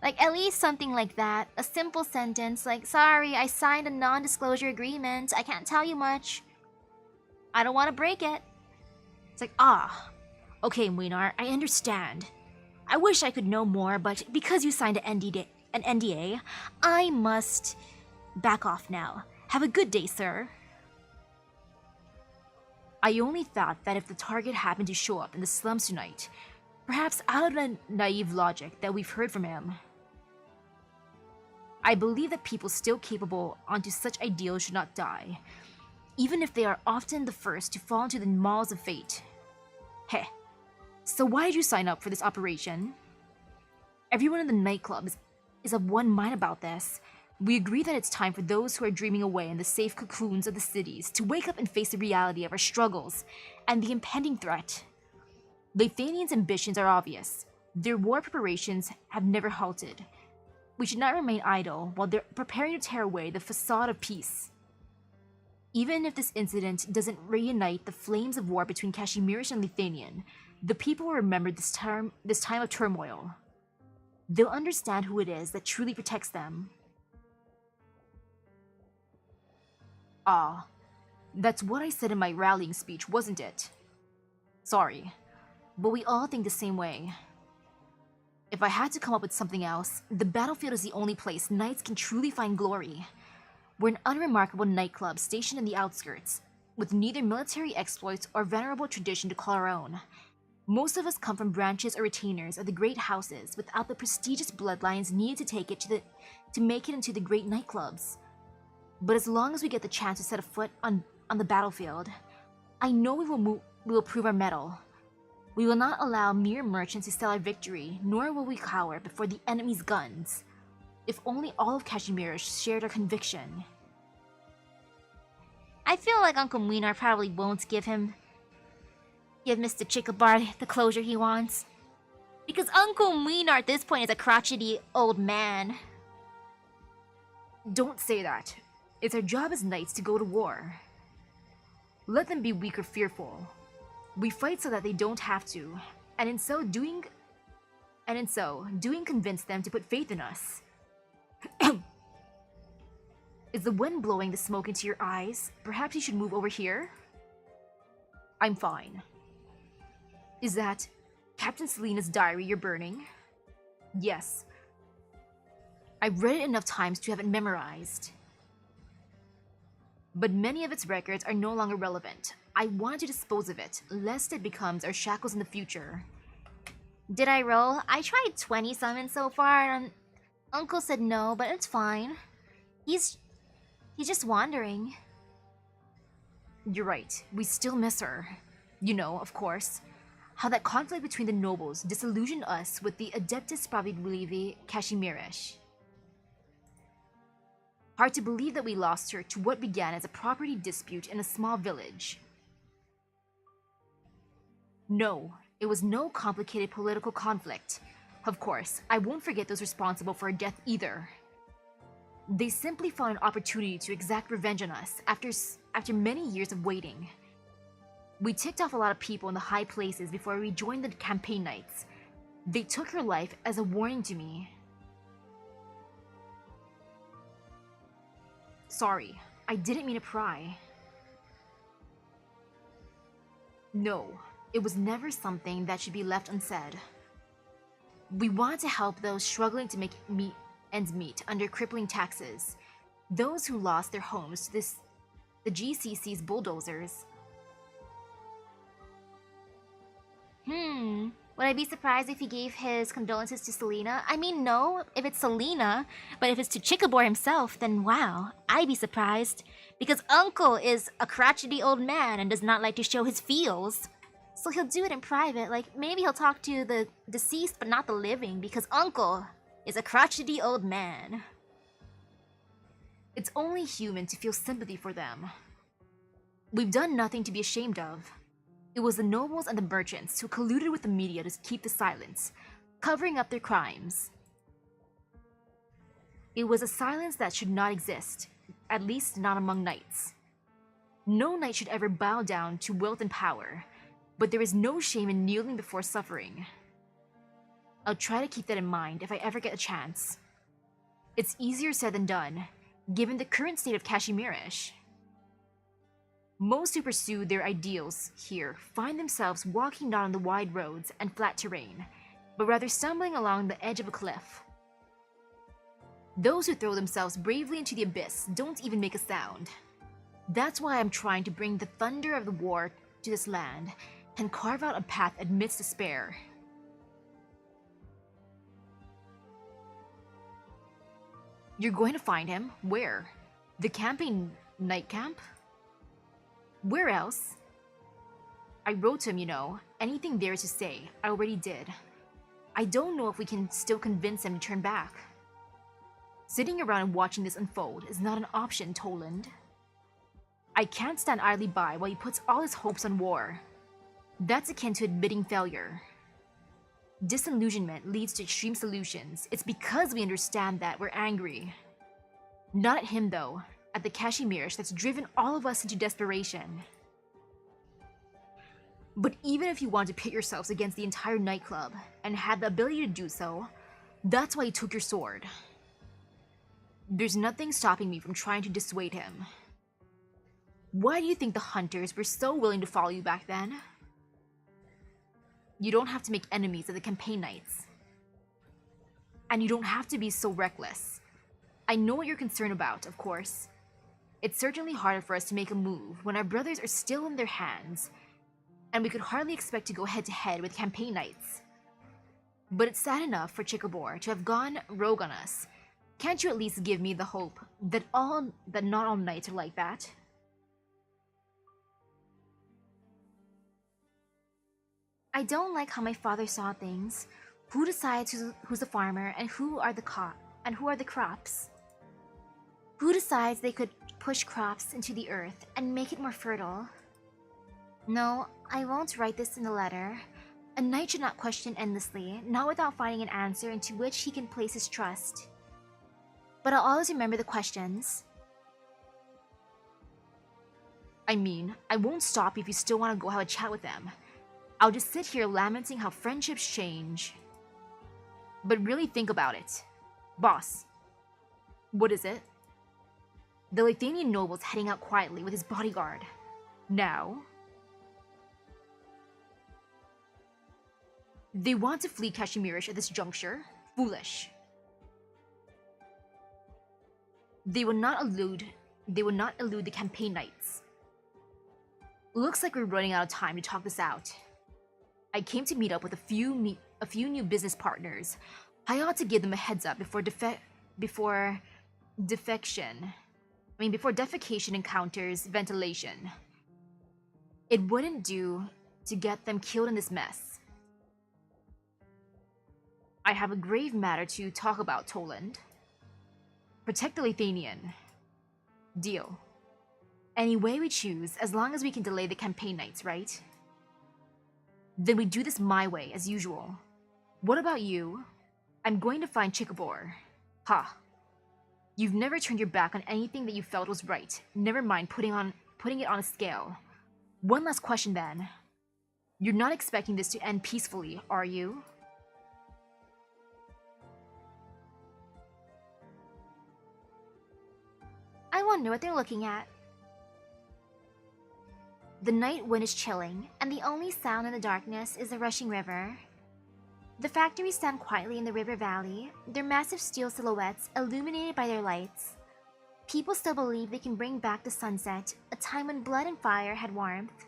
Like, at least something like that. A simple sentence like, sorry, I signed a non-disclosure agreement. I can't tell you much. I don't want to break it. It's like, okay, Młynar, I understand. I wish I could know more, but because you signed an NDA, I must back off now. Have a good day, sir. I only thought that if the target happened to show up in the slums tonight, perhaps out of the naive logic that we've heard from him. I believe that people still capable onto such ideals should not die, even if they are often the first to fall into the maws of fate. Heh, so why did you sign up for this operation? Everyone in the nightclub is of one mind about this. We agree that it's time for those who are dreaming away in the safe cocoons of the cities to wake up and face the reality of our struggles and the impending threat. The Athenians' ambitions are obvious. Their war preparations have never halted. We should not remain idle while they're preparing to tear away the facade of peace. Even if this incident doesn't reunite the flames of war between Kashmirish and Lithuanian, the people will remember this time of turmoil. They'll understand who it is that truly protects them. That's what I said in my rallying speech, wasn't it? Sorry, but we all think the same way. If I had to come up with something else, the battlefield is the only place knights can truly find glory. We're an unremarkable nightclub stationed in the outskirts, with neither military exploits or venerable tradition to call our own. Most of us come from branches or retainers of the great houses without the prestigious bloodlines needed to make it into the great nightclubs. But as long as we get the chance to set a foot on the battlefield, I know we will prove our mettle. We will not allow mere merchants to sell our victory, nor will we cower before the enemy's guns. If only all of Kashmir shared our conviction. I feel like Uncle Młynar probably won't give Mr. Chikabor the closure he wants. Because Uncle Młynar at this point is a crotchety old man. Don't say that. It's our job as knights to go to war. Let them be weak or fearful. We fight so that they don't have to, and in so doing convince them to put faith in us. Is the wind blowing the smoke into your eyes? Perhaps you should move over here? I'm fine. Is that Captain Selena's diary you're burning? Yes. I've read it enough times to have it memorized. But many of its records are no longer relevant. I want to dispose of it, lest it becomes our shackles in the future. Did I roll? I tried 20 summons so far, and Uncle said no, but it's fine. He's just wandering. You're right, we still miss her. You know, of course, how that conflict between the nobles disillusioned us with the Adeptus Sprawiedliwi Kashmirish. Hard to believe that we lost her to what began as a property dispute in a small village. No, it was no complicated political conflict. Of course, I won't forget those responsible for her death either. They simply found an opportunity to exact revenge on us after many years of waiting. We ticked off a lot of people in the high places before we joined the campaign knights. They took her life as a warning to me. Sorry, I didn't mean to pry. No, it was never something that should be left unsaid. We wanted to help those struggling to make ends meet under crippling taxes, those who lost their homes to the GCC's bulldozers. Would I be surprised if he gave his condolences to Selena? I mean, no, if it's Selena, but if it's to Chikabor himself, then wow, I'd be surprised. Because Uncle is a crotchety old man and does not like to show his feels. So he'll do it in private, like maybe he'll talk to the deceased but not the living, because Uncle is a crotchety old man. It's only human to feel sympathy for them. We've done nothing to be ashamed of. It was the nobles and the merchants who colluded with the media to keep the silence, covering up their crimes. It was a silence that should not exist, at least not among knights. No knight should ever bow down to wealth and power, but there is no shame in kneeling before suffering. I'll try to keep that in mind if I ever get a chance. It's easier said than done, given the current state of Kashmirish. Most who pursue their ideals here find themselves walking not on the wide roads and flat terrain, but rather stumbling along the edge of a cliff. Those who throw themselves bravely into the abyss don't even make a sound. That's why I'm trying to bring the thunder of the war to this land and carve out a path amidst despair. You're going to find him? Where? The camping night camp? Where else? I wrote to him, you know. Anything there is to say, I already did. I don't know if we can still convince him to turn back. Sitting around and watching this unfold is not an option, Toland. I can't stand idly by while he puts all his hopes on war. That's akin to admitting failure. Disillusionment leads to extreme solutions. It's because we understand that we're angry. Not at him, though. At the Kashmirish that's driven all of us into desperation. But even if you want to pit yourselves against the entire nightclub, and had the ability to do so, that's why you took your sword. There's nothing stopping me from trying to dissuade him. Why do you think the hunters were so willing to follow you back then? You don't have to make enemies of the campaign knights. And you don't have to be so reckless. I know what you're concerned about, of course. It's certainly harder for us to make a move when our brothers are still in their hands, and we could hardly expect to go head-to-head with campaign knights. But it's sad enough for Chikabor to have gone rogue on us. Can't you at least give me the hope that not all knights are like that? I don't like how my father saw things. Who decides who's a farmer and who are the crops? Who decides they could push crops into the earth and make it more fertile? No, I won't write this in the letter. A knight should not question endlessly, not without finding an answer into which he can place his trust. But I'll always remember the questions. I mean, I won't stop if you still want to go have a chat with them. I'll just sit here lamenting how friendships change. But really think about it. Boss. What is it? The Lithuanian noble's heading out quietly with his bodyguard. Now? They want to flee Kashmirish at this juncture? Foolish. They will not elude the campaign knights. Looks like we're running out of time to talk this out. I came to meet up with a few new business partners. I ought to give them a heads up before defecation encounters ventilation. It wouldn't do to get them killed in this mess. I have a grave matter to talk about, Toland. Protect the Lithuanian. Deal. Any way we choose, as long as we can delay the campaign knights, right? Then we do this my way, as usual. What about you? I'm going to find Chikabor. Ha. You've never turned your back on anything that you felt was right, never mind putting it on a scale. One last question then. You're not expecting this to end peacefully, are you? I wonder what they're looking at. The night wind is chilling, and the only sound in the darkness is the rushing river. The factories stand quietly in the river valley, their massive steel silhouettes illuminated by their lights. People still believe they can bring back the sunset, a time when blood and fire had warmth.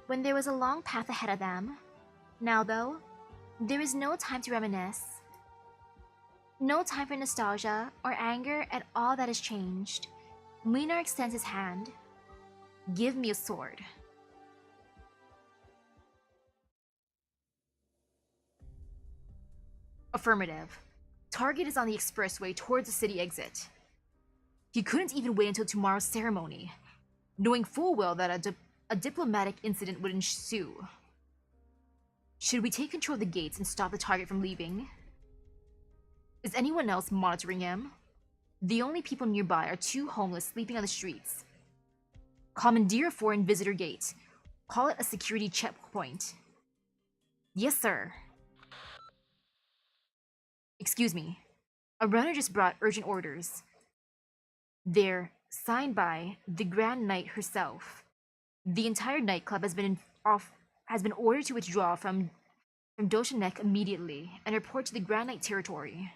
When there was a long path ahead of them. Now, though, there is no time to reminisce. No time for nostalgia or anger at all that has changed. Młynar extends his hand. Give me a sword. Affirmative. Target is on the expressway towards the city exit. He couldn't even wait until tomorrow's ceremony, knowing full well that a diplomatic incident would ensue. Should we take control of the gates and stop the target from leaving? Is anyone else monitoring him? The only people nearby are two homeless sleeping on the streets. Commandeer foreign visitor gate. Call it a security checkpoint. Yes, sir. Excuse me. A runner just brought urgent orders. They're signed by the Grand Knight herself. The entire nightclub has been ordered to withdraw from Doshinek immediately and report to the Grand Knight territory.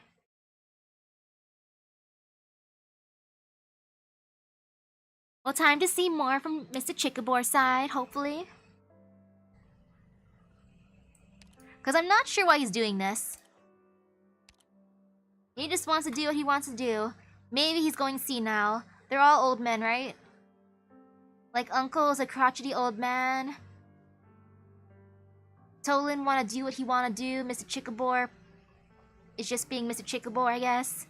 Well, time to see more from Mr. Chikabor's side, hopefully. Because I'm not sure why he's doing this. He just wants to do what he wants to do. Maybe he's going senile. They're all old men, right? Like Uncle's a crotchety old man. Tolan wanna do what he wanna do. Mr. Chikabor is just being Mr. Chikabor, I guess.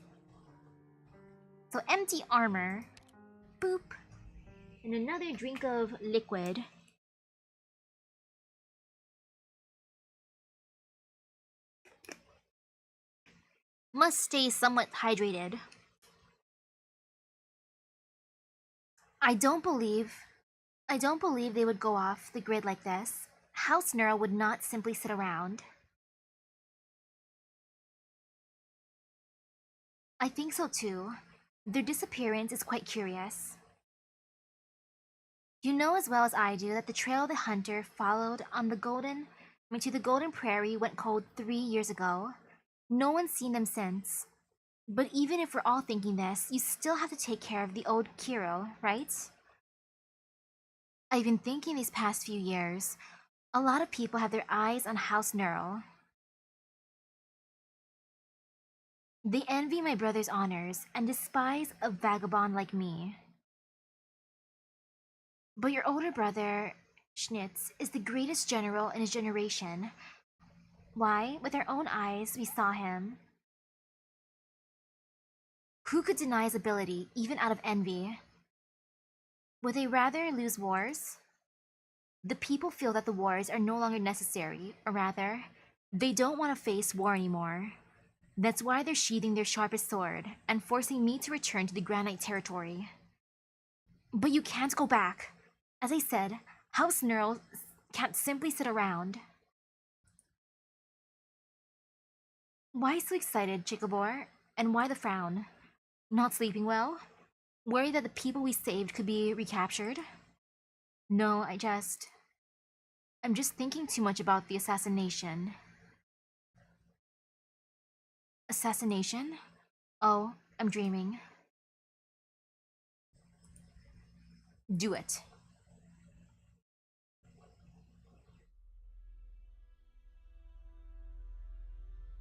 So empty armor. Boop. And another drink of liquid. Must stay somewhat hydrated. I don't believe they would go off the grid like this. House Neural would not simply sit around. I think so too. Their disappearance is quite curious. You know as well as I do that the trail the hunter followed on the to the Golden Prairie went cold 3 years ago. No one's seen them since. But even if we're all thinking this, you still have to take care of the old Kiro, right? I've been thinking these past few years, a lot of people have their eyes on House Neural. They envy my brother's honors and despise a vagabond like me. But your older brother, Schnitz, is the greatest general in his generation. Why, with our own eyes, we saw him. Who could deny his ability, even out of envy? Would they rather lose wars? The people feel that the wars are no longer necessary, or rather, they don't want to face war anymore. That's why they're sheathing their sharpest sword and forcing me to return to the Grand Knight territory. But you can't go back. As I said, House Neural can't simply sit around. Why so excited, Chikabor? And why the frown? Not sleeping well? Worried that the people we saved could be recaptured? No, I'm just thinking too much about the assassination. Assassination? Oh, I'm dreaming. Do it.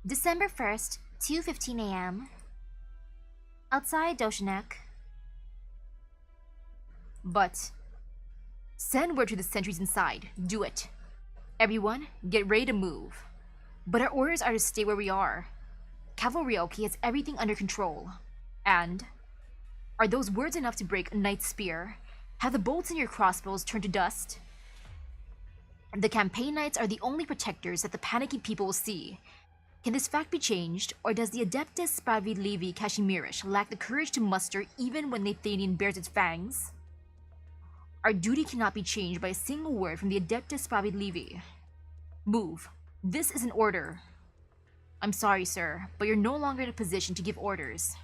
December 1st, 2:15 a.m. Outside Doshinek. But send word to the sentries inside. Do it. Everyone, get ready to move. But our orders are to stay where we are. Cavalry Oki has everything under control. And are those words enough to break a knight's spear? Have the bolts in your crossbows turned to dust? The campaign knights are the only protectors that the panicky people will see. Can this fact be changed, or does the Adeptus Spravi Levi Kashimirish lack the courage to muster even when the Athenian bears its fangs? Our duty cannot be changed by a single word from the Adeptus Spravi Levi. Move. This is an order. I'm sorry, sir, but you're no longer in a position to give orders.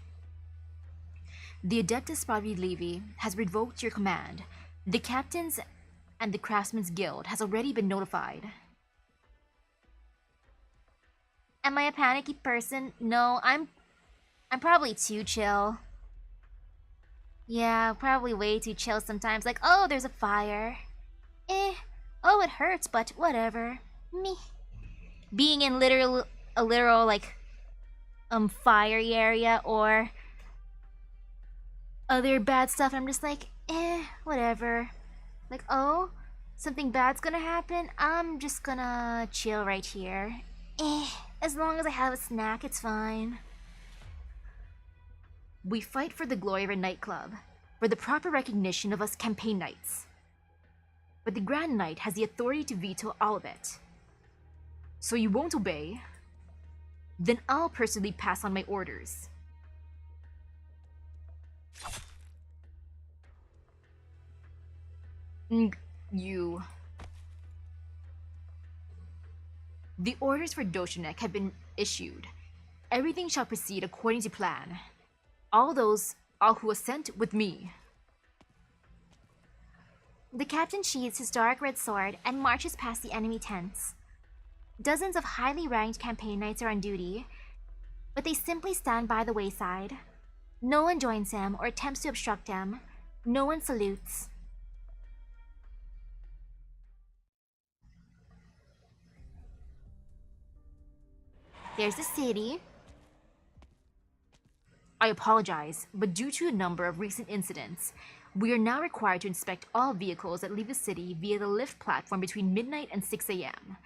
The Adeptus Spravi Levi has revoked your command. The captains and the Craftsmen's Guild has already been notified. Am I a panicky person? No, I'm probably too chill. Yeah, probably way too chill sometimes. Like, oh, there's a fire. Oh, it hurts, but whatever. Me. Being in a literal like fiery area or other bad stuff, I'm just like, whatever. Like, oh, something bad's gonna happen? I'm just gonna chill right here. As long as I have a snack, it's fine. We fight for the glory of a nightclub, for the proper recognition of us campaign knights. But the Grand Knight has the authority to veto all of it. So you won't obey? Then I'll personally pass on my orders. You... The orders for Doshinek have been issued. Everything shall proceed according to plan. All who assent with me. The captain sheathes his dark red sword and marches past the enemy tents. Dozens of highly ranked campaign knights are on duty, but they simply stand by the wayside. No one joins him or attempts to obstruct him. No one salutes. There's the city. I apologize, but due to a number of recent incidents, we are now required to inspect all vehicles that leave the city via the lift platform between midnight and 6 a.m.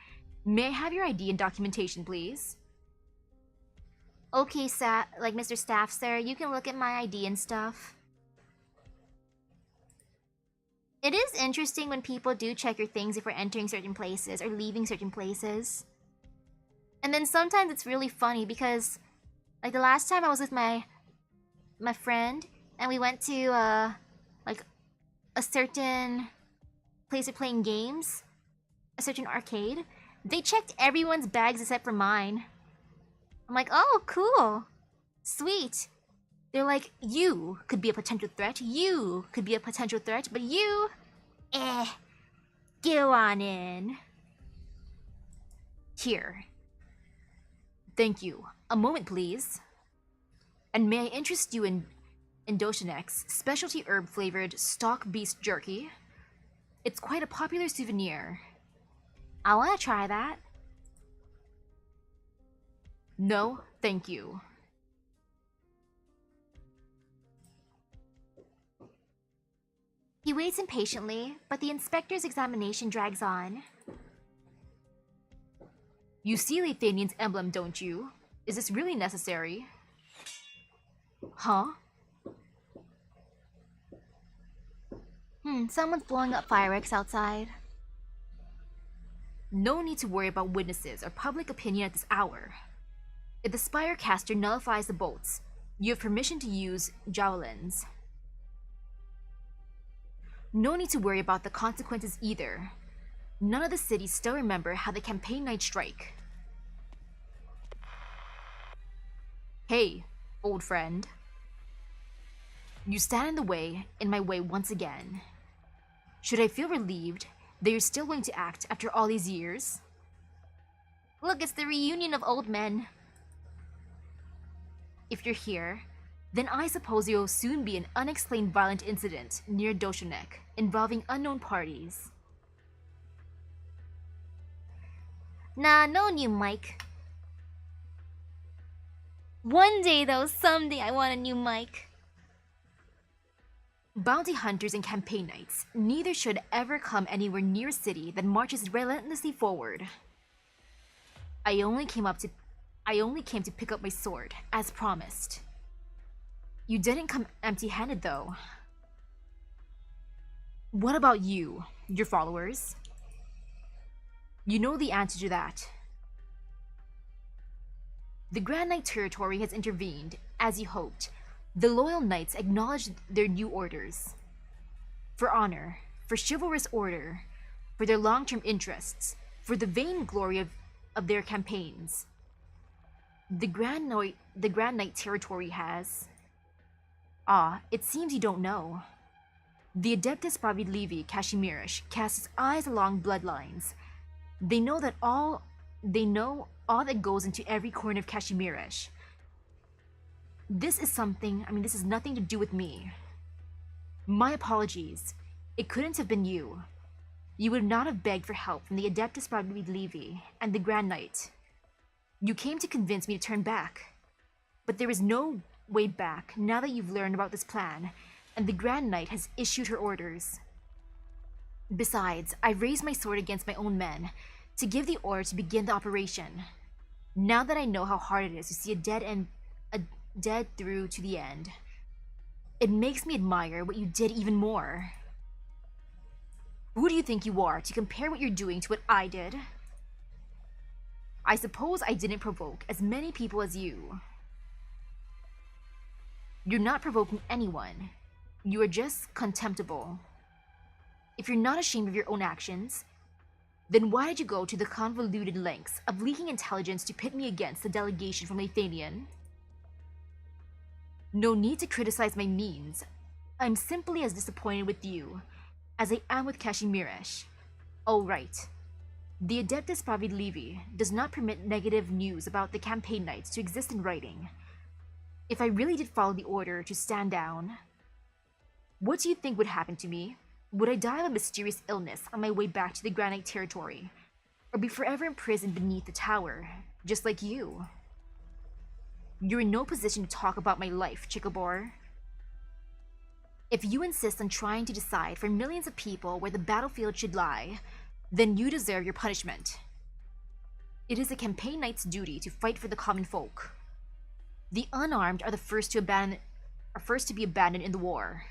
May I have your ID and documentation, please? Okay, like Mr. Staff, sir, you can look at my ID and stuff. It is interesting when people do check your things if we're entering certain places or leaving certain places. And then sometimes it's really funny because, like the last time I was with my friend and we went to like a certain place of playing games, a certain arcade, they checked everyone's bags except for mine. I'm like, oh, cool, sweet. They're like, you could be a potential threat, you could be a potential threat, but you, go on in. Here. Thank you. A moment, please. And may I interest you in Indoshinek's specialty herb-flavored stock beast jerky? It's quite a popular souvenir. I want to try that. No, thank you. He waits impatiently, but the inspector's examination drags on. You see Athenian's emblem, don't you? Is this really necessary? Huh? Someone's blowing up fireworks outside. No need to worry about witnesses or public opinion at this hour. If the spire caster nullifies the bolts, you have permission to use javelins. No need to worry about the consequences either. None of the cities still remember how the campaign night strike. Hey, old friend. You stand in my way once again. Should I feel relieved that you're still going to act after all these years? Look, it's the reunion of old men. If you're here, then I suppose you'll soon be an unexplained violent incident near Doshinek involving unknown parties. Nah, no new mic. One day though, someday I want a new mic. Bounty hunters and campaign knights neither should ever come anywhere near a city that marches relentlessly forward. I only came to pick up my sword, as promised. You didn't come empty-handed, though. What about you, your followers? You know the answer to that. The Grand Knight territory has intervened, as you hoped. The loyal knights acknowledged their new orders. For honor, for chivalrous order, for their long-term interests, for the vain glory of their campaigns. The Grand Knight territory has... Ah, it seems you don't know. The Adeptus Pravid Levi Kashimirish casts its eyes along bloodlines. They know all that goes into every corner of Kashimirish. This is nothing to do with me. My apologies. It couldn't have been you. You would not have begged for help from the Adeptus Pravid Levi and the Grand Knight. You came to convince me to turn back. But there is no way back now that you've learned about this plan, and the Grand Knight has issued her orders. Besides, I raised my sword against my own men to give the order to begin the operation. Now that I know how hard it is to see a dead through to the end, it makes me admire what you did even more. Who do you think you are to compare what you're doing to what I did? I suppose I didn't provoke as many people as you. You're not provoking anyone. You are just contemptible. If you're not ashamed of your own actions, then why did you go to the convoluted lengths of leaking intelligence to pit me against the delegation from Lathanian? No need to criticize my means. I'm simply as disappointed with you as I am with Kashimirish. Oh right. The Adeptus Pravid Levi does not permit negative news about the campaign knights to exist in writing. If I really did follow the order to stand down, what do you think would happen to me? Would I die of a mysterious illness on my way back to the Grand Knight territory? Or be forever imprisoned beneath the tower, just like you? You're in no position to talk about my life, Chikabor. If you insist on trying to decide for millions of people where the battlefield should lie, then you deserve your punishment. It is a campaign knight's duty to fight for the common folk. The unarmed are the first to be abandoned in the war.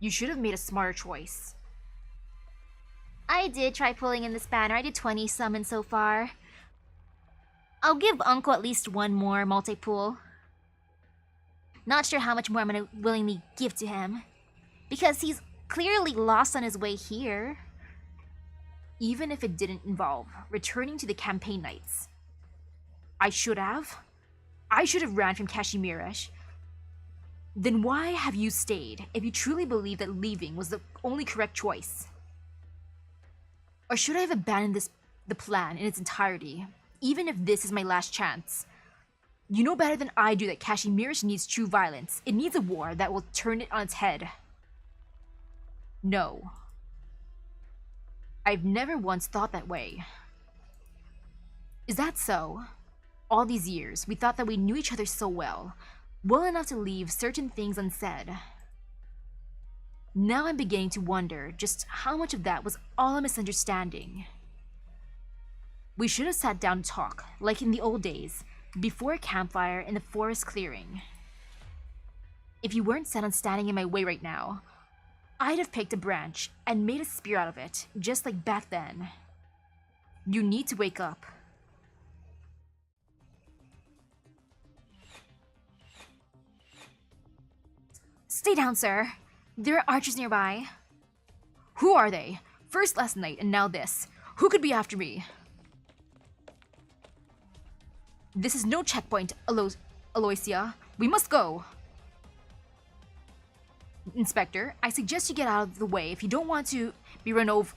You should have made a smarter choice. I did try pulling in this banner. I did 20 summons so far. I'll give Uncle at least one more multi-pool. Not sure how much more I'm gonna willingly give to him, because he's clearly lost on his way here. Even if it didn't involve returning to the campaign knights. I should have ran from Kashimirish. Then why have you stayed if you truly believe that leaving was the only correct choice? Or should I have abandoned the plan in its entirety, even if this is my last chance? You know better than I do that Kashimirish needs true violence. It needs a war that will turn it on its head. No. I've never once thought that way. Is that so? All these years, we thought that we knew each other so well enough to leave certain things unsaid. Now I'm beginning to wonder just how much of that was all a misunderstanding. We should have sat down to talk, like in the old days, before a campfire in the forest clearing. If you weren't set on standing in my way right now, I'd have picked a branch and made a spear out of it, just like back then. You need to wake up. Stay down, sir. There are archers nearby. Who are they? First last night and now this. Who could be after me? This is no checkpoint, Aloysia. We must go. Inspector, I suggest you get out of the way if you don't want to be run over.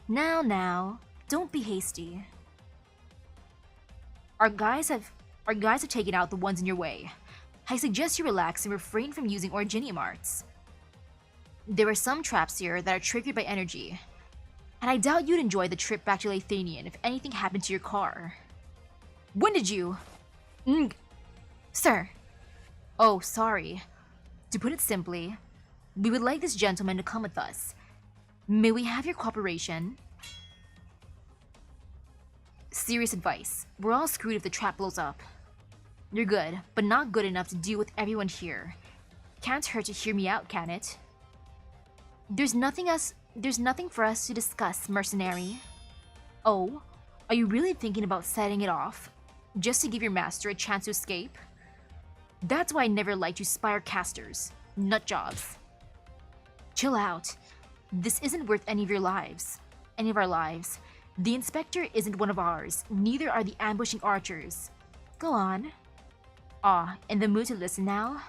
Now, don't be hasty. Our guys have taken out the ones in your way. I suggest you relax and refrain from using Originium arts. There are some traps here that are triggered by energy, and I doubt you'd enjoy the trip back to Lathanian if anything happened to your car. When did you? Sir. Oh, sorry. To put it simply, we would like this gentleman to come with us. May we have your cooperation? Serious advice. We're all screwed if the trap blows up. You're good, but not good enough to deal with everyone here. Can't hurt to hear me out, can it? There's nothing for us to discuss, mercenary. Oh, Are you really thinking about setting it off, just to give your master a chance to escape? That's why I never liked you spire casters, nut jobs. Chill out. This isn't worth any of your lives. Any of our lives. The inspector isn't one of ours, neither are the ambushing archers. Go on. Ah, in the mood to listen now?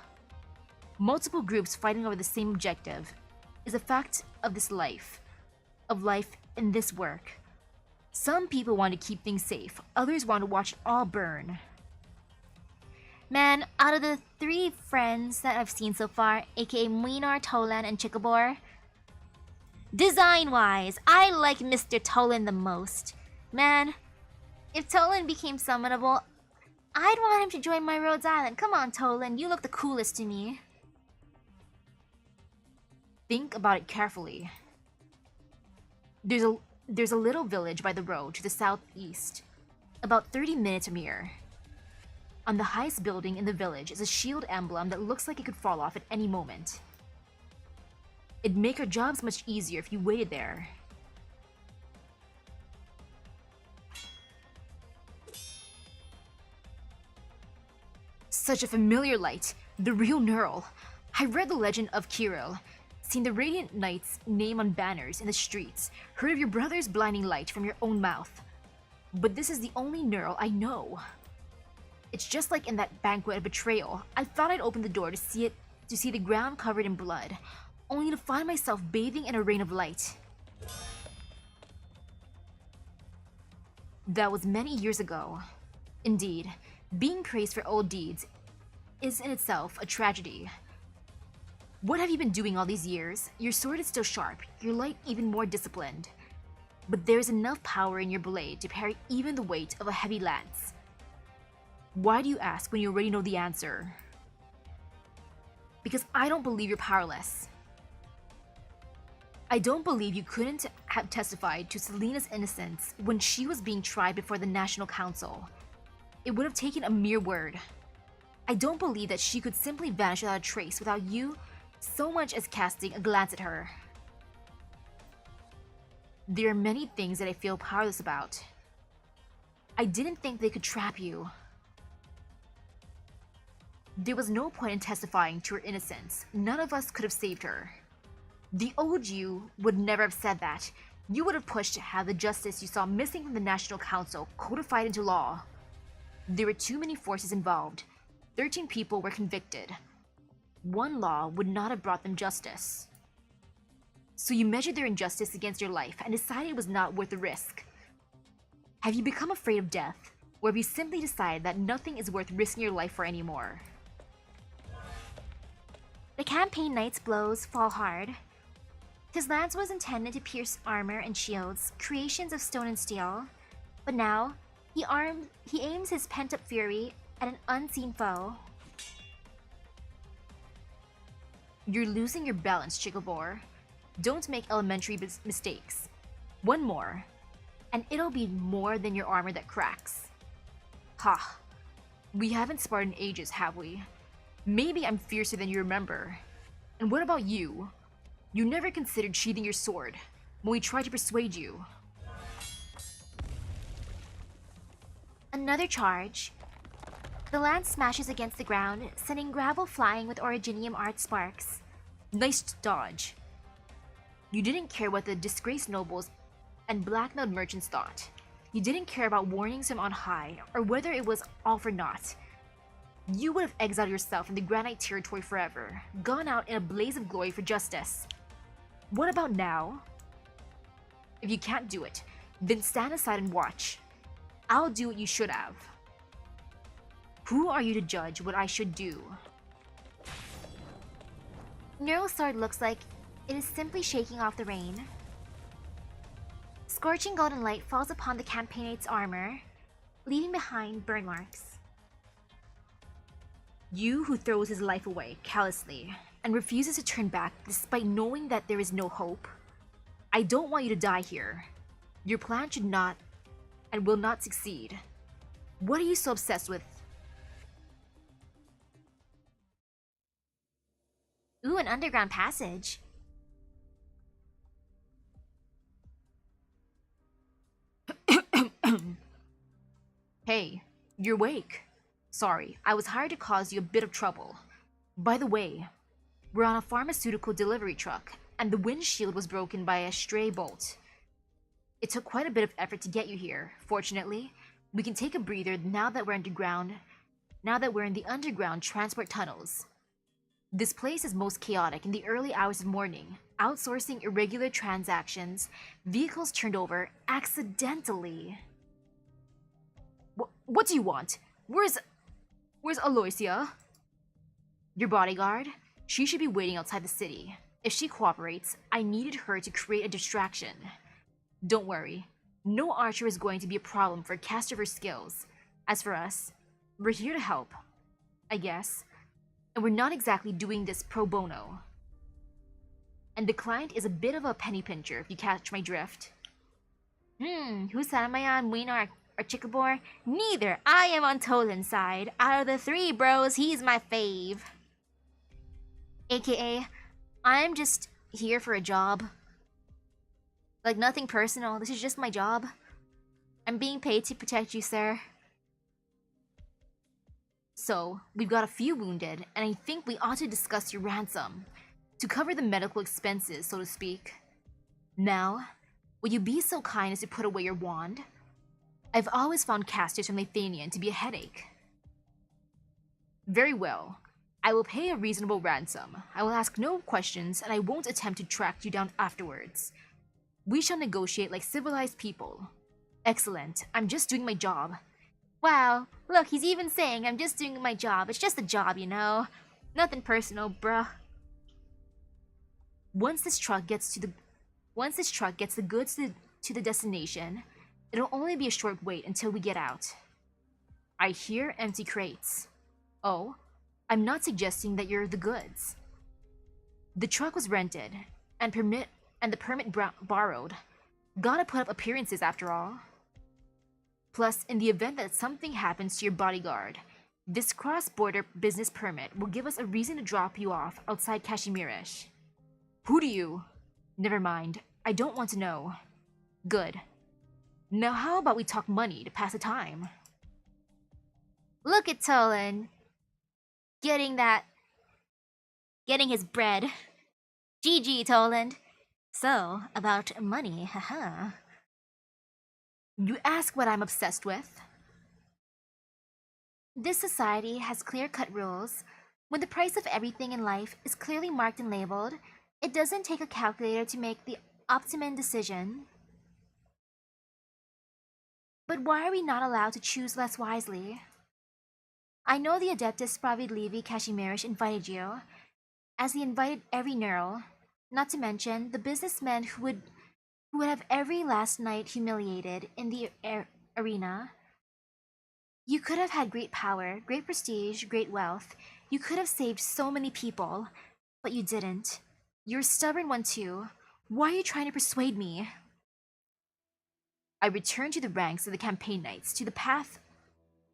Multiple groups fighting over the same objective is a fact of this life. Of life in this work. Some people want to keep things safe, others want to watch it all burn. Man, out of the 3 friends that I've seen so far, aka Młynar, Tolan, and Chikabor, design-wise, I like Mr. Tolan the most. Man, if Tolan became summonable, I'd want him to join my Rhodes Island. Come on, Tolan, you look the coolest to me. Think about it carefully. There's a little village by the road to the southeast, about 30 minutes from here. On the highest building in the village is a shield emblem that looks like it could fall off at any moment. It'd make our jobs much easier if you waited there. Such a familiar light, the real Neural. I read the legend of Kirill, seen the Radiant Knight's name on banners in the streets, heard of your brother's blinding light from your own mouth. But this is the only Neural I know. It's just like in that banquet of betrayal. I thought I'd open the door to see the ground covered in blood, only to find myself bathing in a rain of light. That was many years ago. Indeed, being praised for old deeds is in itself a tragedy. What have you been doing all these years? Your sword is still sharp, your light even more disciplined. But there's enough power in your blade to parry even the weight of a heavy lance. Why do you ask when you already know the answer? Because I don't believe you're powerless. I don't believe you couldn't have testified to Selena's innocence when she was being tried before the National Council. It would have taken a mere word. I don't believe that she could simply vanish without a trace without you so much as casting a glance at her. There are many things that I feel powerless about. I didn't think they could trap you. There was no point in testifying to her innocence. None of us could have saved her. The old you would never have said that. You would have pushed to have the justice you saw missing from the National Council codified into law. There were too many forces involved. 13 people were convicted. One law would not have brought them justice. So you measured their injustice against your life and decided it was not worth the risk. Have you become afraid of death, or have you simply decided that nothing is worth risking your life for anymore? The campaign knight's blows fall hard. His lance was intended to pierce armor and shields, creations of stone and steel. But now, he aims his pent-up fury at an unseen foe. You're losing your balance, Chikabor. Don't make elementary mistakes. One more, and it'll be more than your armor that cracks. Ha! We haven't sparred in ages, have we? Maybe I'm fiercer than you remember. And what about you? You never considered sheathing your sword when we tried to persuade you. Another charge. The lance smashes against the ground, sending gravel flying with originium art sparks. Nice dodge. You didn't care what the disgraced nobles and blackmailed merchants thought. You didn't care about warnings from on high, or whether it was all for naught. You would have exiled yourself from the Granite territory forever, gone out in a blaze of glory for justice. What about now? If you can't do it, then stand aside and watch. I'll do what you should have. Who are you to judge what I should do? Neural sword looks like it is simply shaking off the rain. Scorching golden light falls upon the campaignate's armor, leaving behind burn marks. You who throws his life away callously and refuses to turn back despite knowing that there is no hope. I don't want you to die here. Your plan should not and will not succeed. What are you so obsessed with? Ooh, an underground passage. Hey, you're awake. Sorry, I was hired to cause you a bit of trouble. By the way, we're on a pharmaceutical delivery truck, and the windshield was broken by a stray bolt. It took quite a bit of effort to get you here. Fortunately, we can take a breather now that we're in the underground transport tunnels. This place is most chaotic in the early hours of morning, outsourcing irregular transactions, vehicles turned over accidentally. What do you want? Where's Aloysia? Your bodyguard? She should be waiting outside the city. If she cooperates, I needed her to create a distraction. Don't worry, no archer is going to be a problem for a caster of her skills. As for us, we're here to help, I guess. And we're not exactly doing this pro bono. And the client is a bit of a penny pincher, if you catch my drift. Whose side am I on, Młynar or Chicabor? Neither. I am on Tolan's side. Out of the three bros, he's my fave. AKA, I'm just here for a job. Like, nothing personal. This is just my job. I'm being paid to protect you, sir. So, we've got a few wounded, and I think we ought to discuss your ransom. To cover the medical expenses, so to speak. Now, will you be so kind as to put away your wand? I've always found casters from Lithuania to be a headache. Very well. I will pay a reasonable ransom. I will ask no questions, and I won't attempt to track you down afterwards. We shall negotiate like civilized people. Excellent. I'm just doing my job. Wow, look, he's even saying I'm just doing my job. It's just a job, you know? Nothing personal, bruh. Once this truck gets the goods to the destination, it'll only be a short wait until we get out. I hear empty crates. Oh, I'm not suggesting that you're the goods. The truck was rented, and the permit borrowed. Gotta put up appearances after all. Plus, in the event that something happens to your bodyguard, this cross-border business permit will give us a reason to drop you off outside Kashmirish. Who do you? Never mind, I don't want to know. Good. Now how about we talk money to pass the time? Look at Tolan. Getting his bread. GG, Toland. So, about money, haha. You ask what I'm obsessed with? This society has clear-cut rules. When the price of everything in life is clearly marked and labeled, it doesn't take a calculator to make the optimum decision. But why are we not allowed to choose less wisely? I know the Adeptus Sprawiedliwi Kashmirish invited you, as he invited every neural, not to mention the businessmen who would have every last night humiliated in the arena. You could have had great power, great prestige, great wealth. You could have saved so many people, but you didn't. You're a stubborn one too. Why are you trying to persuade me? I returned to the ranks of the campaign knights, to the path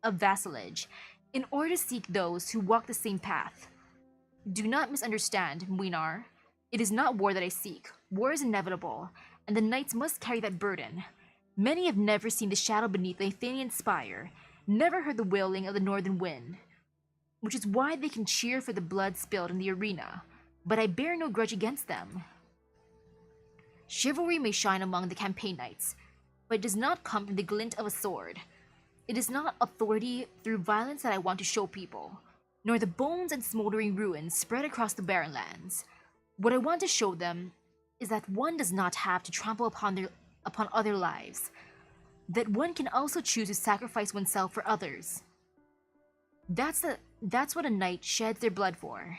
of vassalage, in order to seek those who walk the same path. Do not misunderstand, Młynar. It is not war that I seek. War is inevitable, and the knights must carry that burden. Many have never seen the shadow beneath the Athenian spire, never heard the wailing of the northern wind, which is why they can cheer for the blood spilled in the arena, but I bear no grudge against them. Chivalry may shine among the campaign knights, but it does not come from the glint of a sword. It is not authority through violence that I want to show people, nor the bones and smoldering ruins spread across the barren lands. What I want to show them is that one does not have to trample upon other lives, that one can also choose to sacrifice oneself for others. That's what a knight sheds their blood for.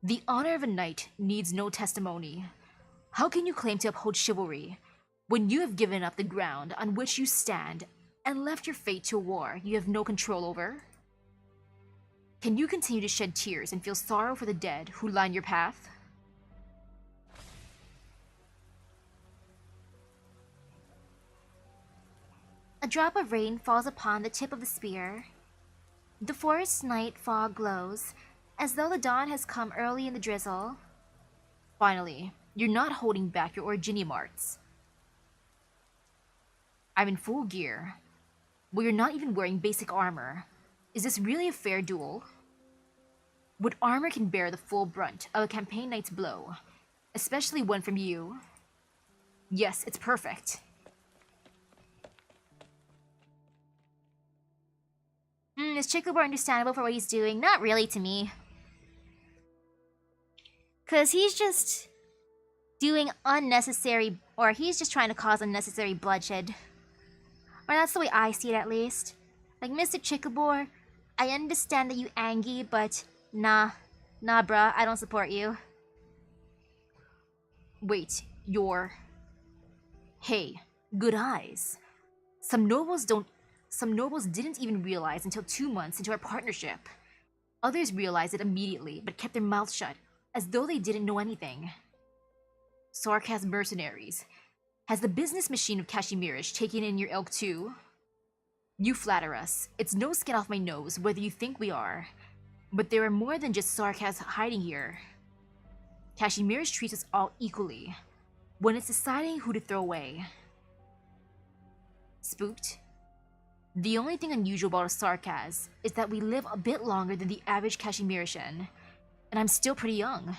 The honor of a knight needs no testimony. How can you claim to uphold chivalry when you have given up the ground on which you stand and left your fate to a war you have no control over? Can you continue to shed tears and feel sorrow for the dead who line your path? A drop of rain falls upon the tip of the spear. The forest night fog glows, as though the dawn has come early in the drizzle. Finally, you're not holding back your Originium arts. I'm in full gear. Well, you're not even wearing basic armor. Is this really a fair duel? What armor can bear the full brunt of a campaign knight's blow, especially one from you? Yes, it's perfect. Is Chikobar understandable for what he's doing? Not really to me. Because he's just doing unnecessary, or he's just trying to cause unnecessary bloodshed. Or that's the way I see it, at least. Like, Mr. Chikabor, I understand that you angry, but nah, bruh, I don't support you. Wait, you're... Hey, good eyes. Some nobles didn't even realize until 2 months into our partnership. Others realized it immediately, but kept their mouths shut, as though they didn't know anything. Sarkaz mercenaries. Has the business machine of Kashimirish taken in your ilk too? You flatter us. It's no skin off my nose whether you think we are. But there are more than just Sarkaz hiding here. Kashimirish treats us all equally, when it's deciding who to throw away. Spooked? The only thing unusual about a Sarkaz is that we live a bit longer than the average Kashimirishan, and I'm still pretty young.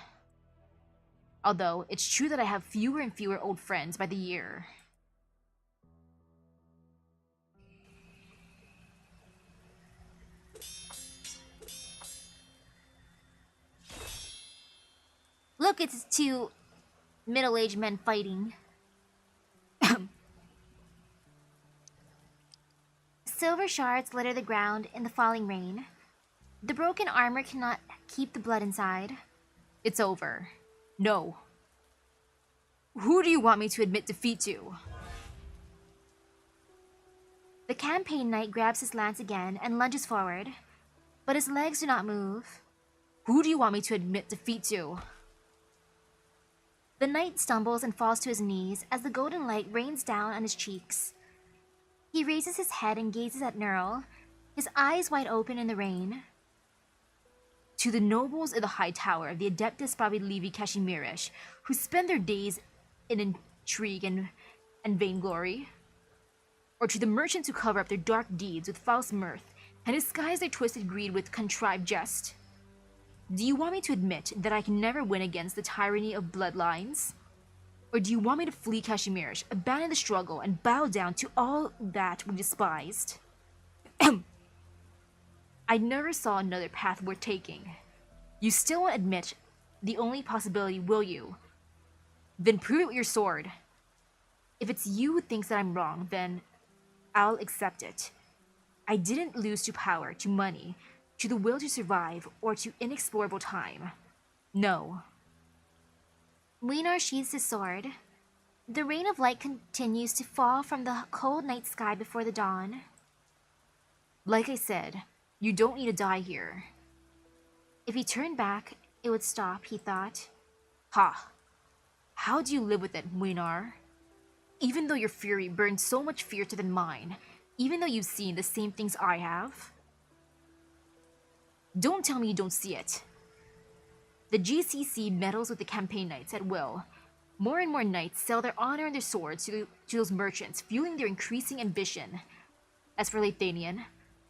Although, it's true that I have fewer and fewer old friends by the year. Look, it's two middle-aged men fighting. Silver shards litter the ground in the falling rain. The broken armor cannot keep the blood inside. It's over. No. Who do you want me to admit defeat to? The campaign knight grabs his lance again and lunges forward, but his legs do not move. Who do you want me to admit defeat to? The knight stumbles and falls to his knees as the golden light rains down on his cheeks. He raises his head and gazes at Neural, his eyes wide open in the rain. To the nobles in the high tower of the Adeptus Babili Kashimirish, who spend their days in intrigue and vainglory? Or to the merchants who cover up their dark deeds with false mirth and disguise their twisted greed with contrived jest? Do you want me to admit that I can never win against the tyranny of bloodlines? Or do you want me to flee Kashimirish, abandon the struggle, and bow down to all that we despised? I never saw another path worth taking. You still won't admit the only possibility, will you? Then prove it with your sword. If it's you who thinks that I'm wrong, then I'll accept it. I didn't lose to power, to money, to the will to survive, or to inexplorable time. No. Młynar sheathes his sword. The rain of light continues to fall from the cold night sky before the dawn. Like I said, you don't need to die here. If he turned back, it would stop, he thought. Ha! How do you live with it, Młynar? Even though your fury burns so much fiercer than mine, even though you've seen the same things I have? Don't tell me you don't see it. The GCC meddles with the campaign knights at will. More and more knights sell their honor and their swords to those merchants, fueling their increasing ambition. As for Lathanian,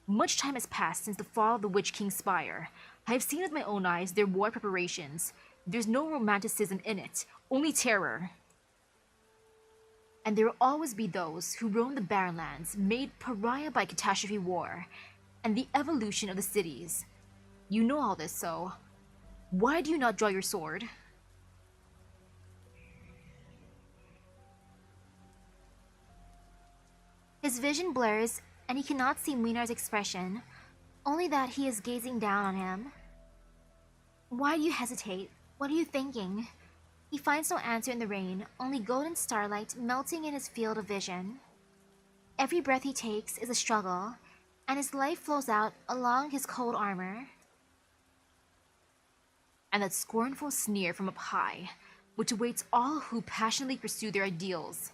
much time has passed since the fall of the Witch King's spire. I have seen with my own eyes their war preparations. There's no romanticism in it, only terror. And there will always be those who roam the barren lands, made pariah by catastrophe war, and the evolution of the cities. You know all this, so why do you not draw your sword? His vision blurs, and he cannot see Młynar's expression, only that he is gazing down on him. Why do you hesitate? What are you thinking? He finds no answer in the rain, only golden starlight melting in his field of vision. Every breath he takes is a struggle, and his life flows out along his cold armor. And that scornful sneer from up high, which awaits all who passionately pursue their ideals.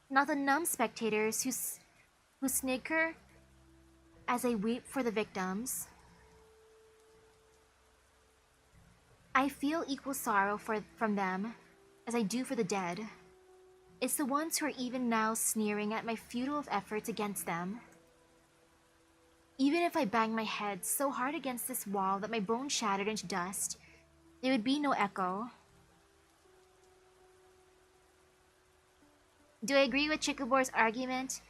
Not the numb spectators who snicker as they weep for the victims. I feel equal sorrow from them as I do for the dead. It's the ones who are even now sneering at my futile efforts against them. Even if I banged my head so hard against this wall that my bones shattered into dust, there would be no echo. Do I agree with Chikobor's argument?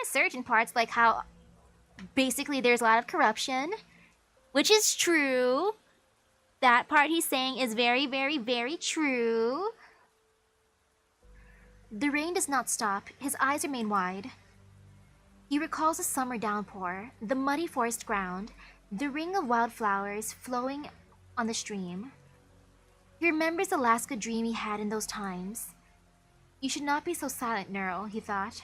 Certain parts, like how basically there's a lot of corruption, which is true. That part he's saying is very, very, very true. The rain does not stop. His eyes remain wide. He recalls a summer downpour, the muddy forest ground, the ring of wildflowers flowing on the stream. He remembers the Alaska dream he had in those times. You should not be so silent, Neural, he thought.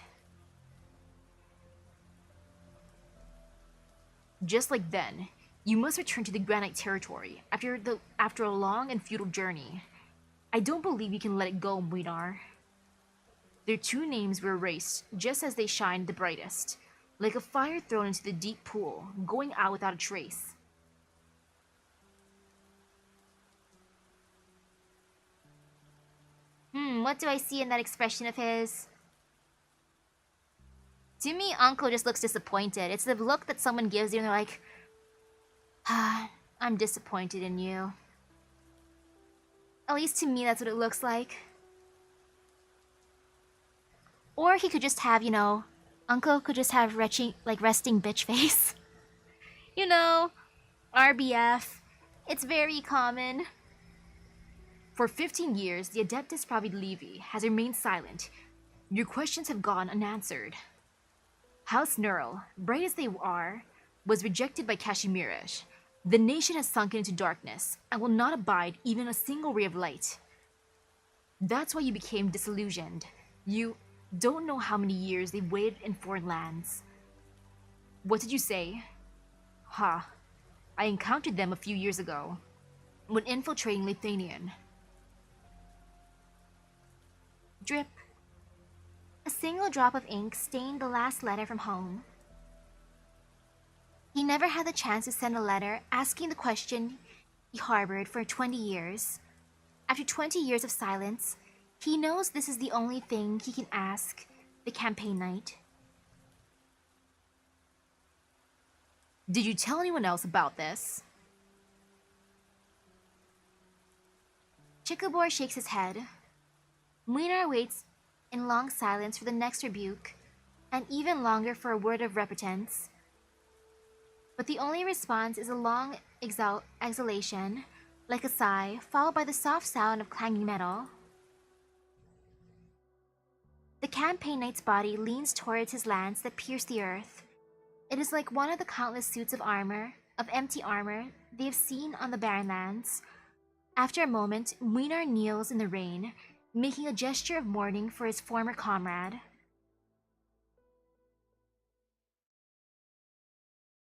Just like then, you must return to the Granite territory after a long and futile journey. I don't believe you can let it go, Młynar. Their two names were erased just as they shined the brightest, like a fire thrown into the deep pool, going out without a trace. What do I see in that expression of his? To me, Uncle just looks disappointed. It's the look that someone gives you and they're like, I'm disappointed in you. At least to me, that's what it looks like. Or he could just have, Uncle could just have resting bitch face. RBF. It's very common. For 15 years, the Adeptus Pravid Levi has remained silent. Your questions have gone unanswered. House Neural, bright as they are, was rejected by Kashmirish. The nation has sunken into darkness and will not abide even a single ray of light. That's why you became disillusioned. You don't know how many years they waited in foreign lands. What did you say? I encountered them a few years ago, when infiltrating Lithuanian. Drip. A single drop of ink stained the last letter from home. He never had the chance to send a letter asking the question he harbored for 20 years. After 20 years of silence, he knows this is the only thing he can ask the campaign knight. Did you tell anyone else about this? Chikobor shakes his head. Młynar waits in long silence for the next rebuke, and even longer for a word of repentance. But the only response is a long exhalation, like a sigh, followed by the soft sound of clanging metal. The campaign knight's body leans towards his lance that pierced the earth. It is like one of the countless suits of empty armor they have seen on the barren lands. After a moment, Młynar kneels in the rain, making a gesture of mourning for his former comrade.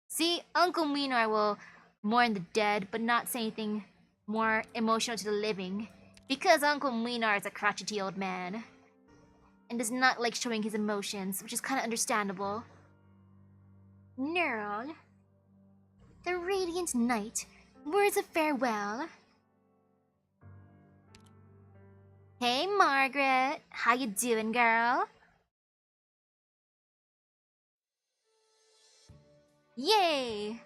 See, Uncle Młynar will mourn the dead, but not say anything more emotional to the living, because Uncle Młynar is a crotchety old man, and does not like showing his emotions, which is kind of understandable. Neural. The Radiant Knight. Words of farewell. Hey, Margaret. How you doing, girl? Yay!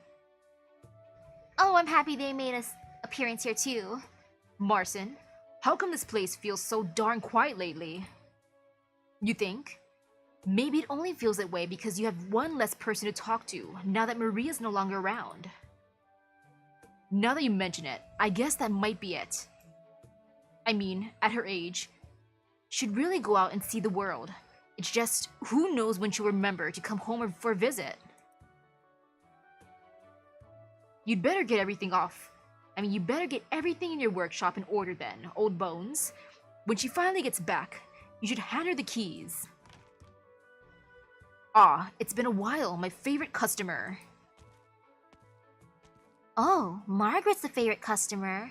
Oh, I'm happy they made an appearance here, too. Marson, how come this place feels so darn quiet lately? You think? Maybe it only feels that way because you have one less person to talk to now that Maria's no longer around. Now that you mention it, I guess that might be it. I mean, at her age, she'd really go out and see the world. It's just, who knows when she'll remember to come home for a visit. You'd better get everything off. You better get everything in your workshop in order then, old bones. When she finally gets back, you should hand her the keys. It's been a while, my favorite customer. Oh, Margaret's the favorite customer.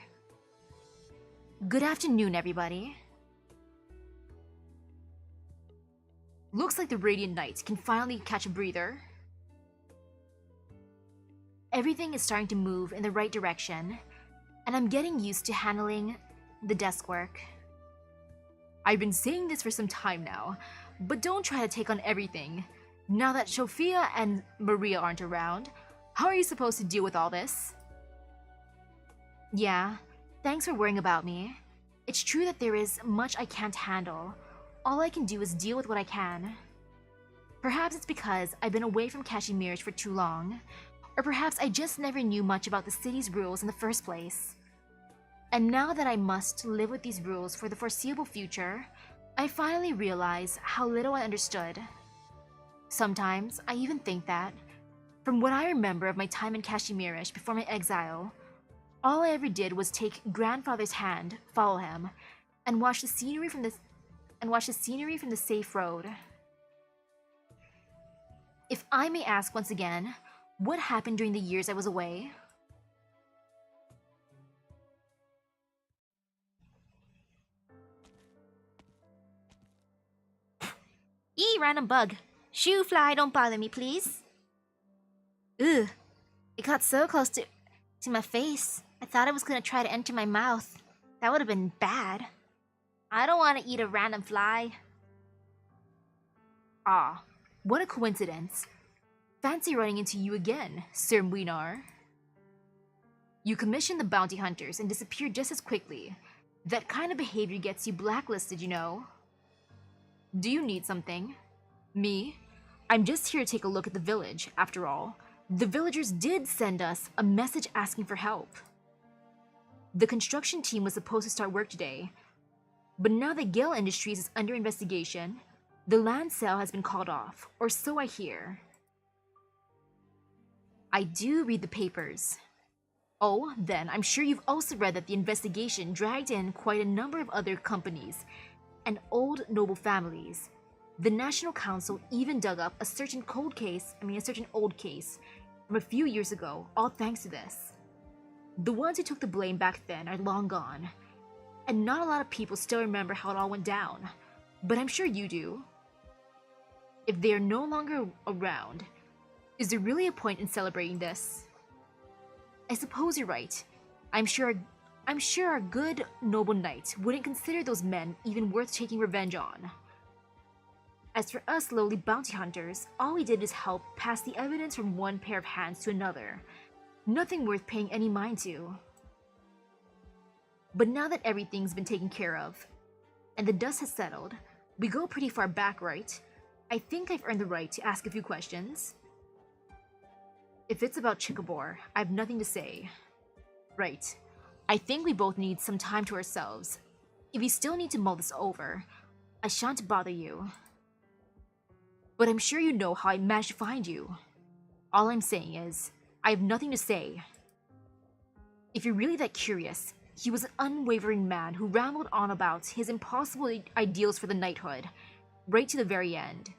Good afternoon, everybody. Looks like the Radiant Knights can finally catch a breather. Everything is starting to move in the right direction, and I'm getting used to handling the desk work. I've been saying this for some time now, but don't try to take on everything. Now that Sophia and Maria aren't around, how are you supposed to deal with all this? Yeah, thanks for worrying about me. It's true that there is much I can't handle. All I can do is deal with what I can. Perhaps it's because I've been away from Kashmir's for too long, or perhaps I just never knew much about the city's rules in the first place. And now that I must live with these rules for the foreseeable future, I finally realize how little I understood. Sometimes I even think that, from what I remember of my time in Kashmirish before my exile, all I ever did was take grandfather's hand, follow him, and watch the scenery from the safe road. If I may ask once again, what happened during the years I was away? Eee, random bug. Shoo fly, don't bother me, please. Ugh, it got so close to my face. I thought it was gonna try to enter my mouth. That would have been bad. I don't want to eat a random fly. Ah, what a coincidence. Fancy running into you again, Sir Mwynar. You commissioned the bounty hunters and disappeared just as quickly. That kind of behavior gets you blacklisted, you know. Do you need something? Me? I'm just here to take a look at the village, after all. The villagers did send us a message asking for help. The construction team was supposed to start work today, but now that Gale Industries is under investigation, the land sale has been called off, or so I hear. I do read the papers. Oh, then I'm sure you've also read that the investigation dragged in quite a number of other companies and old noble families. The National Council even dug up a certain old case from a few years ago, all thanks to this. The ones who took the blame back then are long gone, and not a lot of people still remember how it all went down, but I'm sure you do. If they are no longer around, is there really a point in celebrating this? I suppose you're right. I'm sure our good noble knight wouldn't consider those men even worth taking revenge on. As for us lowly bounty hunters, all we did is help pass the evidence from one pair of hands to another. Nothing worth paying any mind to. But now that everything's been taken care of, and the dust has settled, we go pretty far back, right? I think I've earned the right to ask a few questions. If it's about Chicabor, I have nothing to say. Right. I think we both need some time to ourselves. If you still need to mull this over, I shan't bother you. But I'm sure you know how I managed to find you. All I'm saying is, I have nothing to say. If you're really that curious, he was an unwavering man who rambled on about his impossible ideals for the knighthood, right to the very end.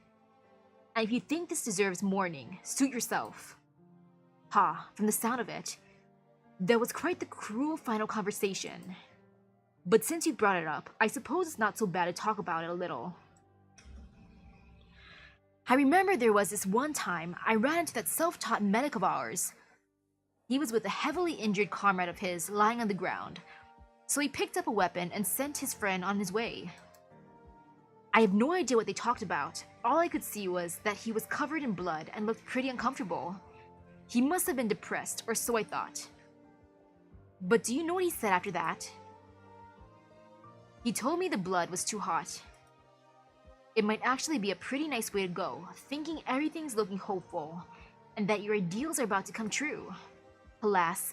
And if you think this deserves mourning, suit yourself. Ha, from the sound of it, that was quite the cruel final conversation. But since you brought it up, I suppose it's not so bad to talk about it a little. I remember there was this one time I ran into that self-taught medic of ours. He was with a heavily injured comrade of his lying on the ground, so he picked up a weapon and sent his friend on his way. I have no idea what they talked about. All I could see was that he was covered in blood and looked pretty uncomfortable. He must have been depressed, or so I thought. But do you know what he said after that? He told me the blood was too hot. It might actually be a pretty nice way to go, thinking everything's looking hopeful, and that your ideals are about to come true. Alas,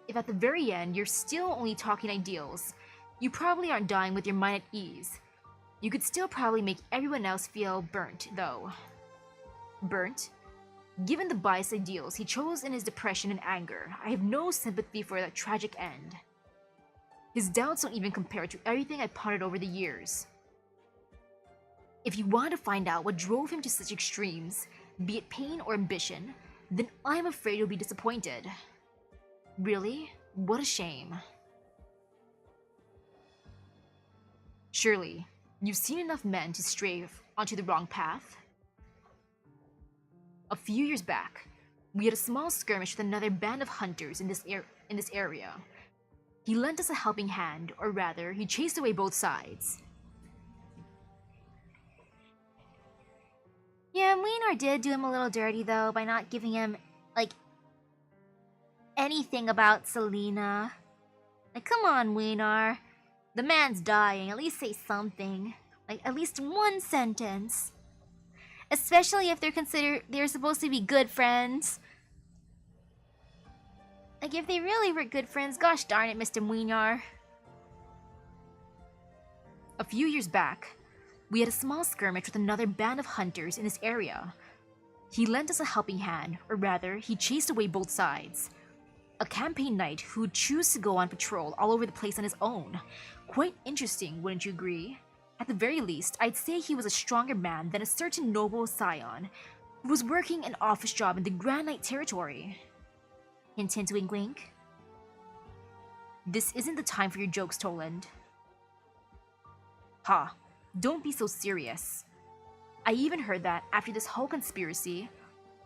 if at the very end you're still only talking ideals, you probably aren't dying with your mind at ease. You could still probably make everyone else feel burnt, though. Burnt? Given the biased ideals he chose in his depression and anger, I have no sympathy for that tragic end. His doubts don't even compare to everything I've pondered over the years. If you want to find out what drove him to such extremes, be it pain or ambition, then I'm afraid you'll be disappointed. Really? What a shame. Surely, you've seen enough men to stray onto the wrong path? A few years back, we had a small skirmish with another band of hunters in this area. He lent us a helping hand, or rather, he chased away both sides. Yeah, Młynar did do him a little dirty though by not giving him, like, anything about Selena. Like, come on, Młynar. The man's dying. At least say something. Like, at least one sentence. Especially if they're supposed to be good friends. Like, if they really were good friends, gosh darn it, Mr. Młynar. A few years back, we had a small skirmish with another band of hunters in this area. He lent us a helping hand, or rather, he chased away both sides. A campaign knight who would choose to go on patrol all over the place on his own. Quite interesting, wouldn't you agree? At the very least, I'd say he was a stronger man than a certain noble scion who was working an office job in the Grand Knight territory. Hint hint wink wink. This isn't the time for your jokes, Toland. Ha, don't be so serious. I even heard that after this whole conspiracy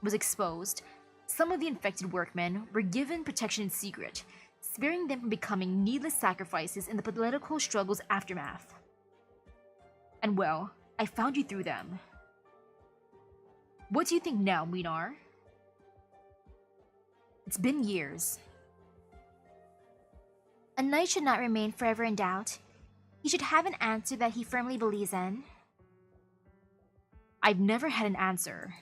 was exposed, some of the infected workmen were given protection in secret, sparing them from becoming needless sacrifices in the political struggle's aftermath. And well, I found you through them. What do you think now, Młynar? It's been years. A knight should not remain forever in doubt. He should have an answer that he firmly believes in. I've never had an answer.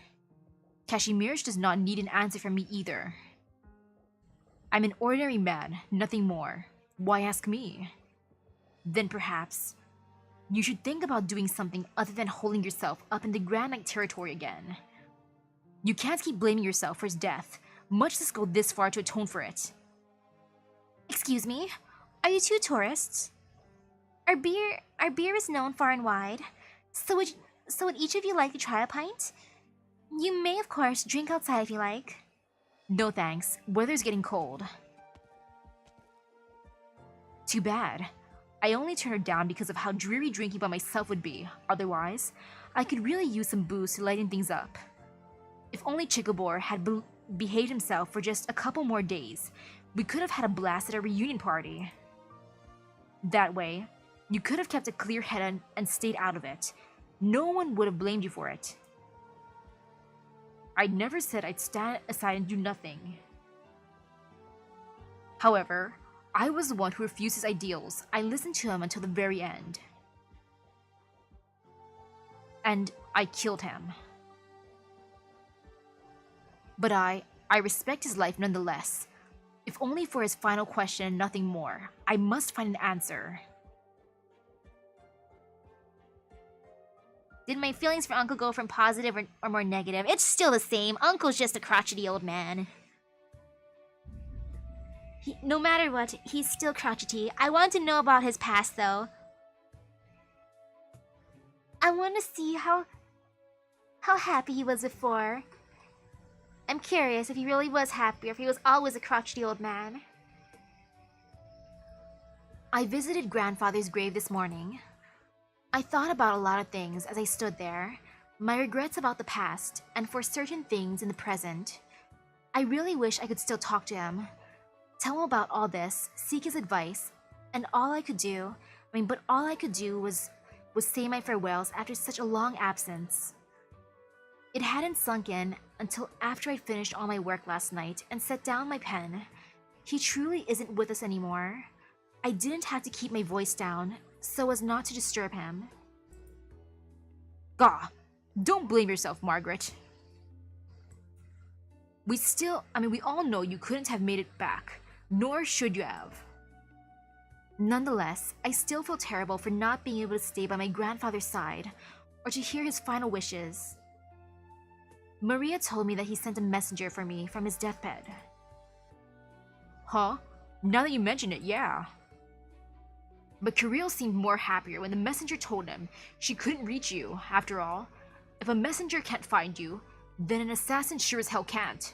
Kashmir's does not need an answer from me either. I'm an ordinary man, nothing more. Why ask me? Then perhaps you should think about doing something other than holding yourself up in the Grand Knight territory again. You can't keep blaming yourself for his death, much less go this far to atone for it. Excuse me, are you two tourists? Our beer is known far and wide. So would each of you like to try a pint? You may, of course, drink outside if you like. No thanks, weather's getting cold. Too bad. I only turned her down because of how dreary drinking by myself would be. Otherwise, I could really use some booze to lighten things up. If only Chicobor had behaved himself for just a couple more days, we could have had a blast at our reunion party. That way, you could have kept a clear head and stayed out of it. No one would have blamed you for it. I'd never said I'd stand aside and do nothing. However, I was the one who refused his ideals. I listened to him until the very end. And I killed him. But I respect his life nonetheless. If only for his final question and nothing more. I must find an answer. Did my feelings for Uncle go from positive or more negative? It's still the same. Uncle's just a crotchety old man. No matter what, he's still crotchety. I want to know about his past, though. I want to see how happy he was before. I'm curious if he really was happy or if he was always a crotchety old man. I visited grandfather's grave this morning. I thought about a lot of things as I stood there, my regrets about the past, and for certain things in the present. I really wish I could still talk to him, tell him about all this, seek his advice, and all I could do was say my farewells after such a long absence. It hadn't sunk in until after I'd finished all my work last night and set down my pen. He truly isn't with us anymore. I didn't have to keep my voice down so as not to disturb him. Gah, don't blame yourself, Margaret. We all know you couldn't have made it back, nor should you have. Nonetheless, I still feel terrible for not being able to stay by my grandfather's side or to hear his final wishes. Maria told me that he sent a messenger for me from his deathbed. Huh? Now that you mention it, yeah. But Kirill seemed more happier when the messenger told him she couldn't reach you. After all, if a messenger can't find you, then an assassin sure as hell can't.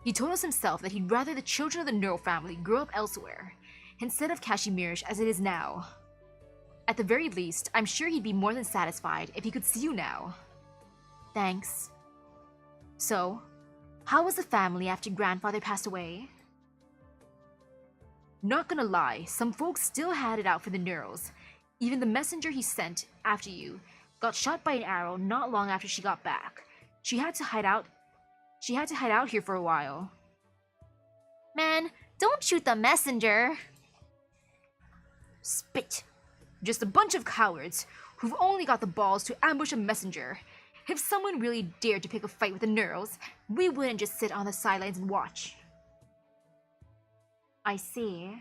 He told us himself that he'd rather the children of the Neuro family grow up elsewhere, instead of Kashmir's as it is now. At the very least, I'm sure he'd be more than satisfied if he could see you now. Thanks. So, how was the family after grandfather passed away? Not gonna lie, some folks still had it out for the Neuros. Even the messenger he sent after you got shot by an arrow not long after she got back. She had to hide out here for a while. Man, don't shoot the messenger. Spit. Just a bunch of cowards who've only got the balls to ambush a messenger. If someone really dared to pick a fight with the Neurals, we wouldn't just sit on the sidelines and watch. I see.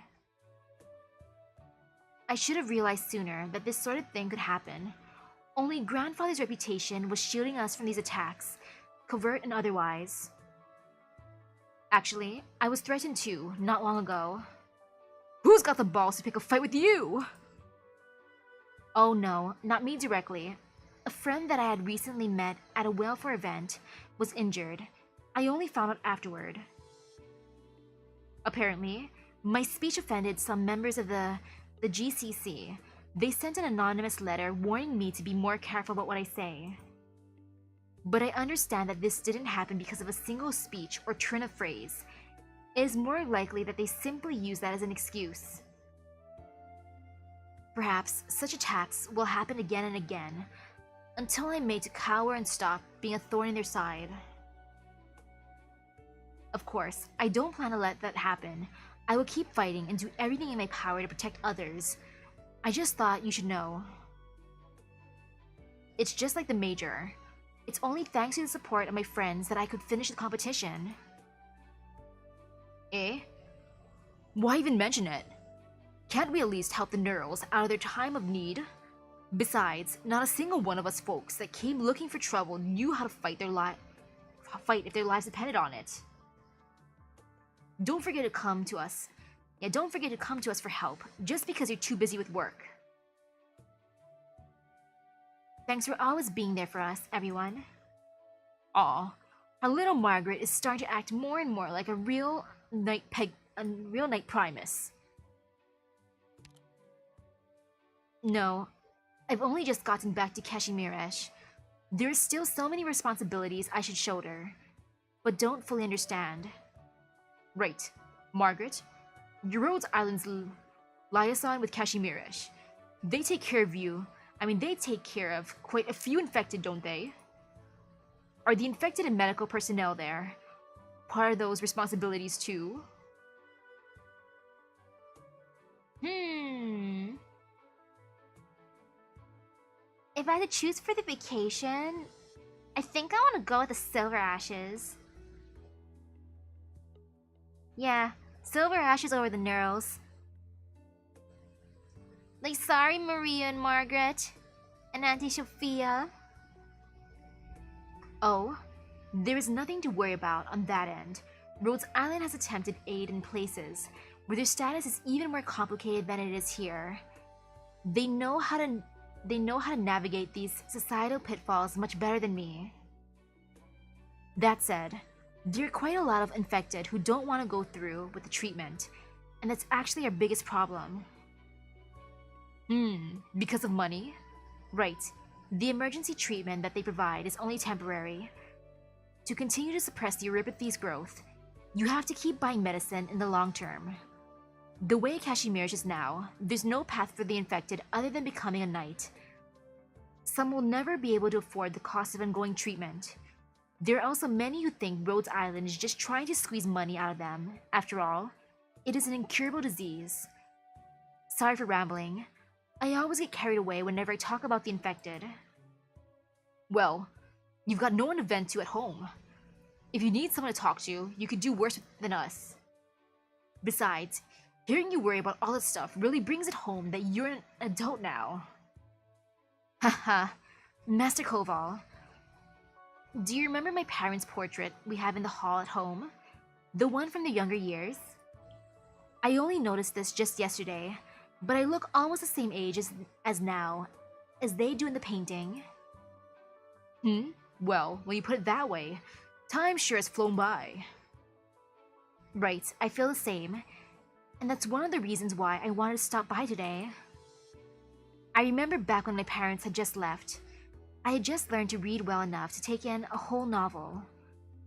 I should have realized sooner that this sort of thing could happen. Only grandfather's reputation was shielding us from these attacks, covert and otherwise. Actually, I was threatened too, not long ago. Who's got the balls to pick a fight with you? Oh no, not me directly. A friend that I had recently met at a welfare event was injured. I only found out afterward. Apparently, my speech offended some members of the GCC. They sent an anonymous letter warning me to be more careful about what I say. But I understand that this didn't happen because of a single speech or turn of phrase. It is more likely that they simply use that as an excuse. Perhaps such attacks will happen again and again, until I'm made to cower and stop being a thorn in their side. Of course, I don't plan to let that happen. I will keep fighting and do everything in my power to protect others. I just thought you should know. It's just like the Major. It's only thanks to the support of my friends that I could finish the competition. Eh? Why even mention it? Can't we at least help the Neurals out of their time of need? Besides, not a single one of us folks that came looking for trouble knew how to fight if their lives depended on it. Don't forget to come to us. Yeah, don't forget to come to us for help, just because you're too busy with work. Thanks for always being there for us, everyone. Aw, our little Margaret is starting to act more and more like a real knight primus. No, I've only just gotten back to Kashimiresh. There's still so many responsibilities I should shoulder, but don't fully understand. Right, Margaret, your Rhodes Island's liaison with Kashimiresh. They take care of you. They take care of quite a few infected, don't they? Are the infected and medical personnel there part of those responsibilities too? If I had to choose for the vacation, I think I want to go with the Silver Ashes. Yeah, Silver Ashes over the Neurals. Like, sorry, Maria and Margaret. And Auntie Sophia. Oh, there is nothing to worry about on that end. Rhodes Island has attempted aid in places where their status is even more complicated than it is here. They know how to navigate these societal pitfalls much better than me. That said, there are quite a lot of infected who don't want to go through with the treatment, and that's actually our biggest problem. Because of money? Right. The emergency treatment that they provide is only temporary. To continue to suppress the uropathy's growth, you have to keep buying medicine in the long term. The way Kashmir's is now, there's no path for the infected other than becoming a knight. Some will never be able to afford the cost of ongoing treatment. There are also many who think Rhodes Island is just trying to squeeze money out of them. After all, it is an incurable disease. Sorry for rambling. I always get carried away whenever I talk about the infected. Well, you've got no one to vent to at home. If you need someone to talk to, you could do worse than us. Besides, hearing you worry about all this stuff really brings it home that you're an adult now. Haha, Master Koval. Do you remember my parents' portrait we have in the hall at home? The one from their younger years? I only noticed this just yesterday, but I look almost the same age as now, as they do in the painting. Well, when you put it that way, time sure has flown by. Right, I feel the same, and that's one of the reasons why I wanted to stop by today. I remember back when my parents had just left. I had just learned to read well enough to take in a whole novel.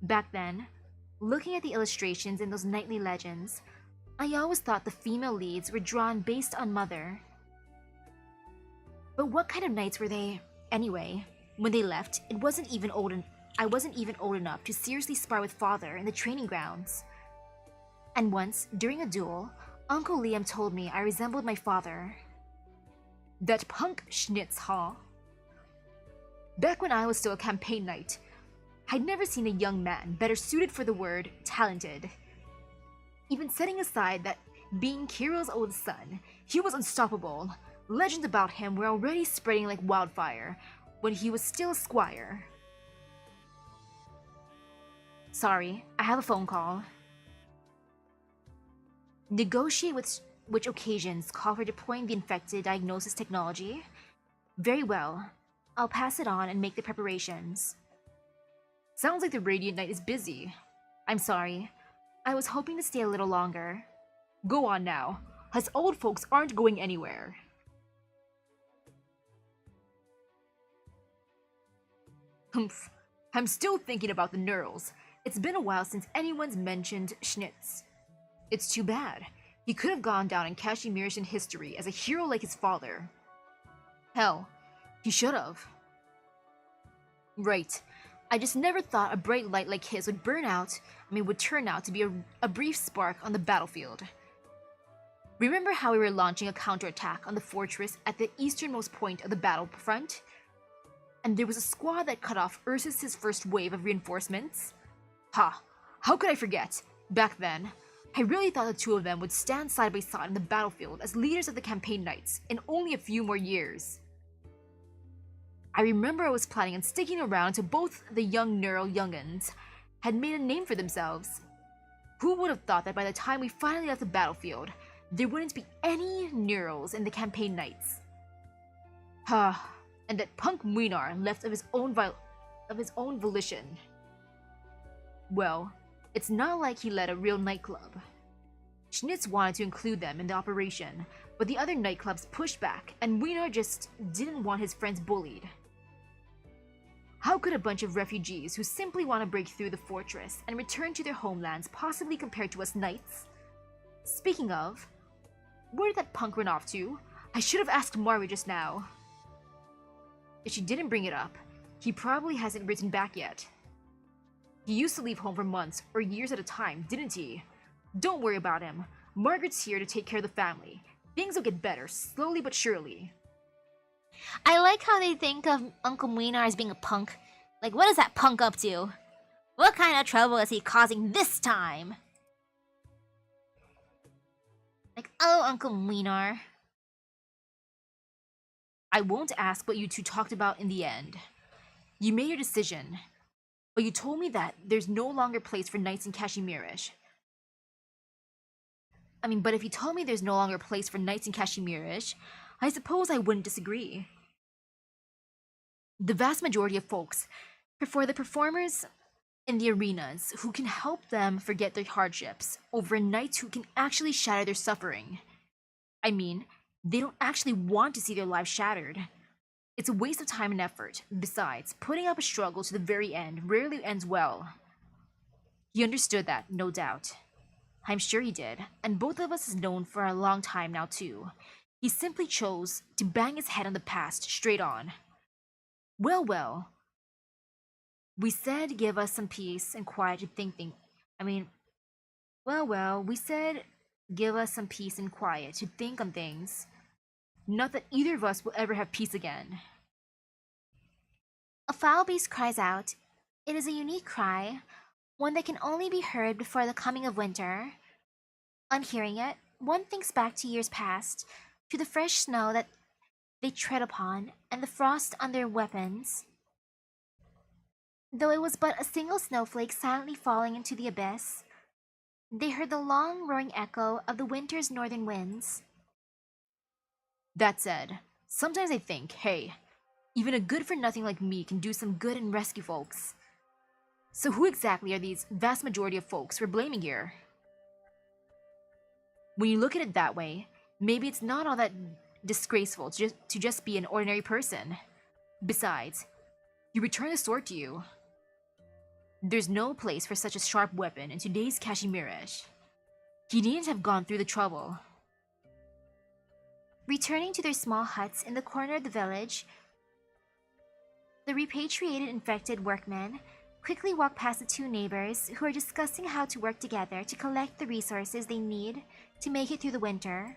Back then, looking at the illustrations in those knightly legends, I always thought the female leads were drawn based on mother. But what kind of knights were they, Anyway, when they left, I wasn't even old enough to seriously spar with father in the training grounds. And once, during a duel, Uncle Liam told me I resembled my father. That punk schnitz, huh? Back when I was still a campaign knight, I'd never seen a young man better suited for the word talented. Even setting aside that being Kiro's old son, he was unstoppable. Legends about him were already spreading like wildfire when he was still a squire. Sorry, I have a phone call. Negotiate with which occasions call for deploying the infected diagnosis technology? Very well. I'll pass it on and make the preparations. Sounds like the Radiant Knight is busy. I'm sorry. I was hoping to stay a little longer. Go on now. Us old folks aren't going anywhere. Humph. I'm still thinking about the Neurals. It's been a while since anyone's mentioned Schnitz. It's too bad. He could have gone down in Kashmirishan history as a hero like his father. Hell, he should have. Right. I just never thought a bright light like his would turn out to be a brief spark on the battlefield. Remember how we were launching a counterattack on the fortress at the easternmost point of the battlefront? And there was a squad that cut off Ursus's first wave of reinforcements? Ha! How could I forget? Back then, I really thought the two of them would stand side by side on the battlefield as leaders of the campaign knights in only a few more years. I remember I was planning on sticking around until both the young neural young'uns had made a name for themselves. Who would have thought that by the time we finally left the battlefield, there wouldn't be any neurals in the campaign knights? And that punk Młynar left of his own volition. Well, it's not like he led a real nightclub. Schnitz wanted to include them in the operation, but the other nightclubs pushed back, and Młynar just didn't want his friends bullied. How could a bunch of refugees who simply want to break through the fortress and return to their homelands possibly compare to us knights? Speaking of, where did that punk run off to? I should have asked Mari just now. If she didn't bring it up, he probably hasn't written back yet. He used to leave home for months or years at a time, didn't he? Don't worry about him. Margaret's here to take care of the family. Things will get better, slowly but surely. I like how they think of Uncle Młynar as being a punk. Like, what is that punk up to? What kind of trouble is he causing this time? Like, oh, Uncle Młynar. I won't ask what you two talked about in the end. You made your decision, but you told me that there's no longer place for knights in Kashmirish. But if you told me there's no longer place for knights in Kashmirish, I suppose I wouldn't disagree. The vast majority of folks prefer the performers in the arenas who can help them forget their hardships over knights who can actually shatter their suffering. They don't actually want to see their lives shattered. It's a waste of time and effort. Besides, putting up a struggle to the very end rarely ends well. He understood that, no doubt. I'm sure he did, and both of us has known for a long time now too. He simply chose to bang his head on the past straight on. Well. We said give us some peace and quiet to think we said give us some peace and quiet to think on things. Not that either of us will ever have peace again. A foul beast cries out. It is a unique cry, one that can only be heard before the coming of winter. On hearing it, one thinks back to years past, to the fresh snow that they tread upon, and the frost on their weapons. Though it was but a single snowflake silently falling into the abyss, they heard the long roaring echo of the winter's northern winds. That said, sometimes I think, hey, even a good-for-nothing like me can do some good and rescue folks. So who exactly are these vast majority of folks we're blaming here? When you look at it that way, maybe it's not all that disgraceful to just be an ordinary person. Besides, he returned the sword to you. There's no place for such a sharp weapon in today's Kashmirish. He needn't have gone through the trouble. Returning to their small huts in the corner of the village, The repatriated infected workmen quickly walk past the two neighbors who are discussing how to work together to collect the resources they need to make it through the winter.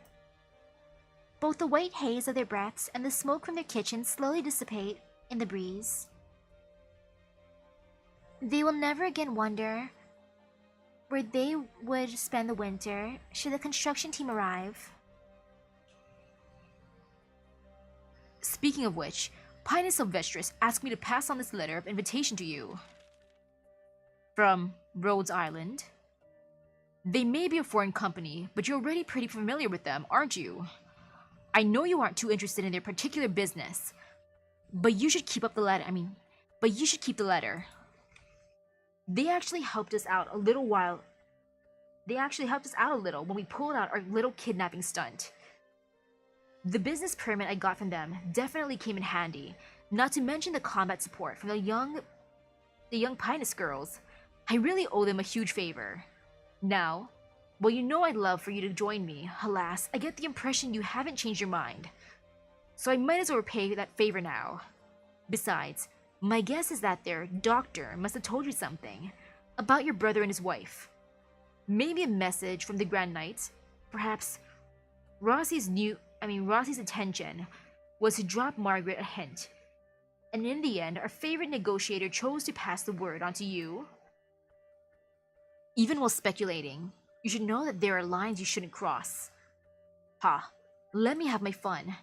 Both the white haze of their breaths and the smoke from their kitchens slowly dissipate in the breeze. They will never again wonder where they would spend the winter should the construction team arrive. Speaking of which, Pinus Sylvestris asked me to pass on this letter of invitation to you. From Rhodes Island. They may be a foreign company, but you're already pretty familiar with them, aren't you? I know you aren't too interested in their particular business, but you should keep up the letter. But you should keep the letter. They actually helped us out a little when we pulled out our little kidnapping stunt. The business permit I got from them definitely came in handy, not to mention the combat support from the young Pinus girls. I really owe them a huge favor. Now, well, you know I'd love for you to join me. Alas, I get the impression you haven't changed your mind. So I might as well repay that favor now. Besides, my guess is that their doctor must have told you something about your brother and his wife. Maybe a message from the Arknights. Perhaps Rossi's intention was to drop Margaret a hint. And in the end, our favorite negotiator chose to pass the word on to you. Even while speculating, you should know that there are lines you shouldn't cross. Ha, let me have my fun.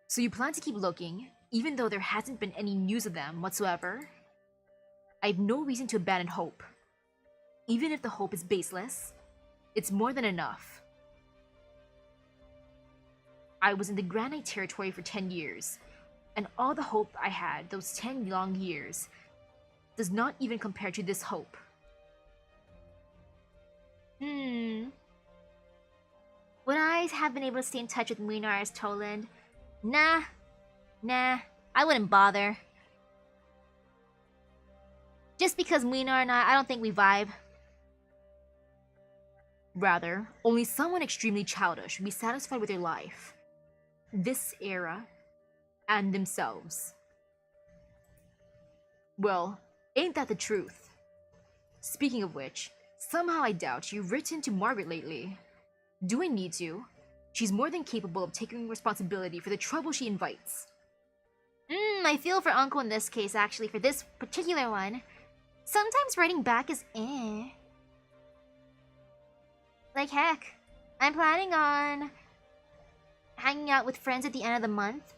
So you plan to keep looking, even though there hasn't been any news of them whatsoever? I have no reason to abandon hope. Even if the hope is baseless, it's more than enough. I was in the Arknight territory for 10 years, and all the hope I had those 10 long years does not even compare to this hope. Would I have been able to stay in touch with Młynar as Toland? Nah, I wouldn't bother. Just because Młynar and I don't think we vibe. Rather, only someone extremely childish would be satisfied with their life, this era, and themselves. Well, ain't that the truth? Speaking of which, somehow I doubt you've written to Margaret lately. Do I need to? She's more than capable of taking responsibility for the trouble she invites. I feel for Uncle in this case, actually, for this particular one. Sometimes writing back is eh. Like heck, I'm planning on hanging out with friends at the end of the month,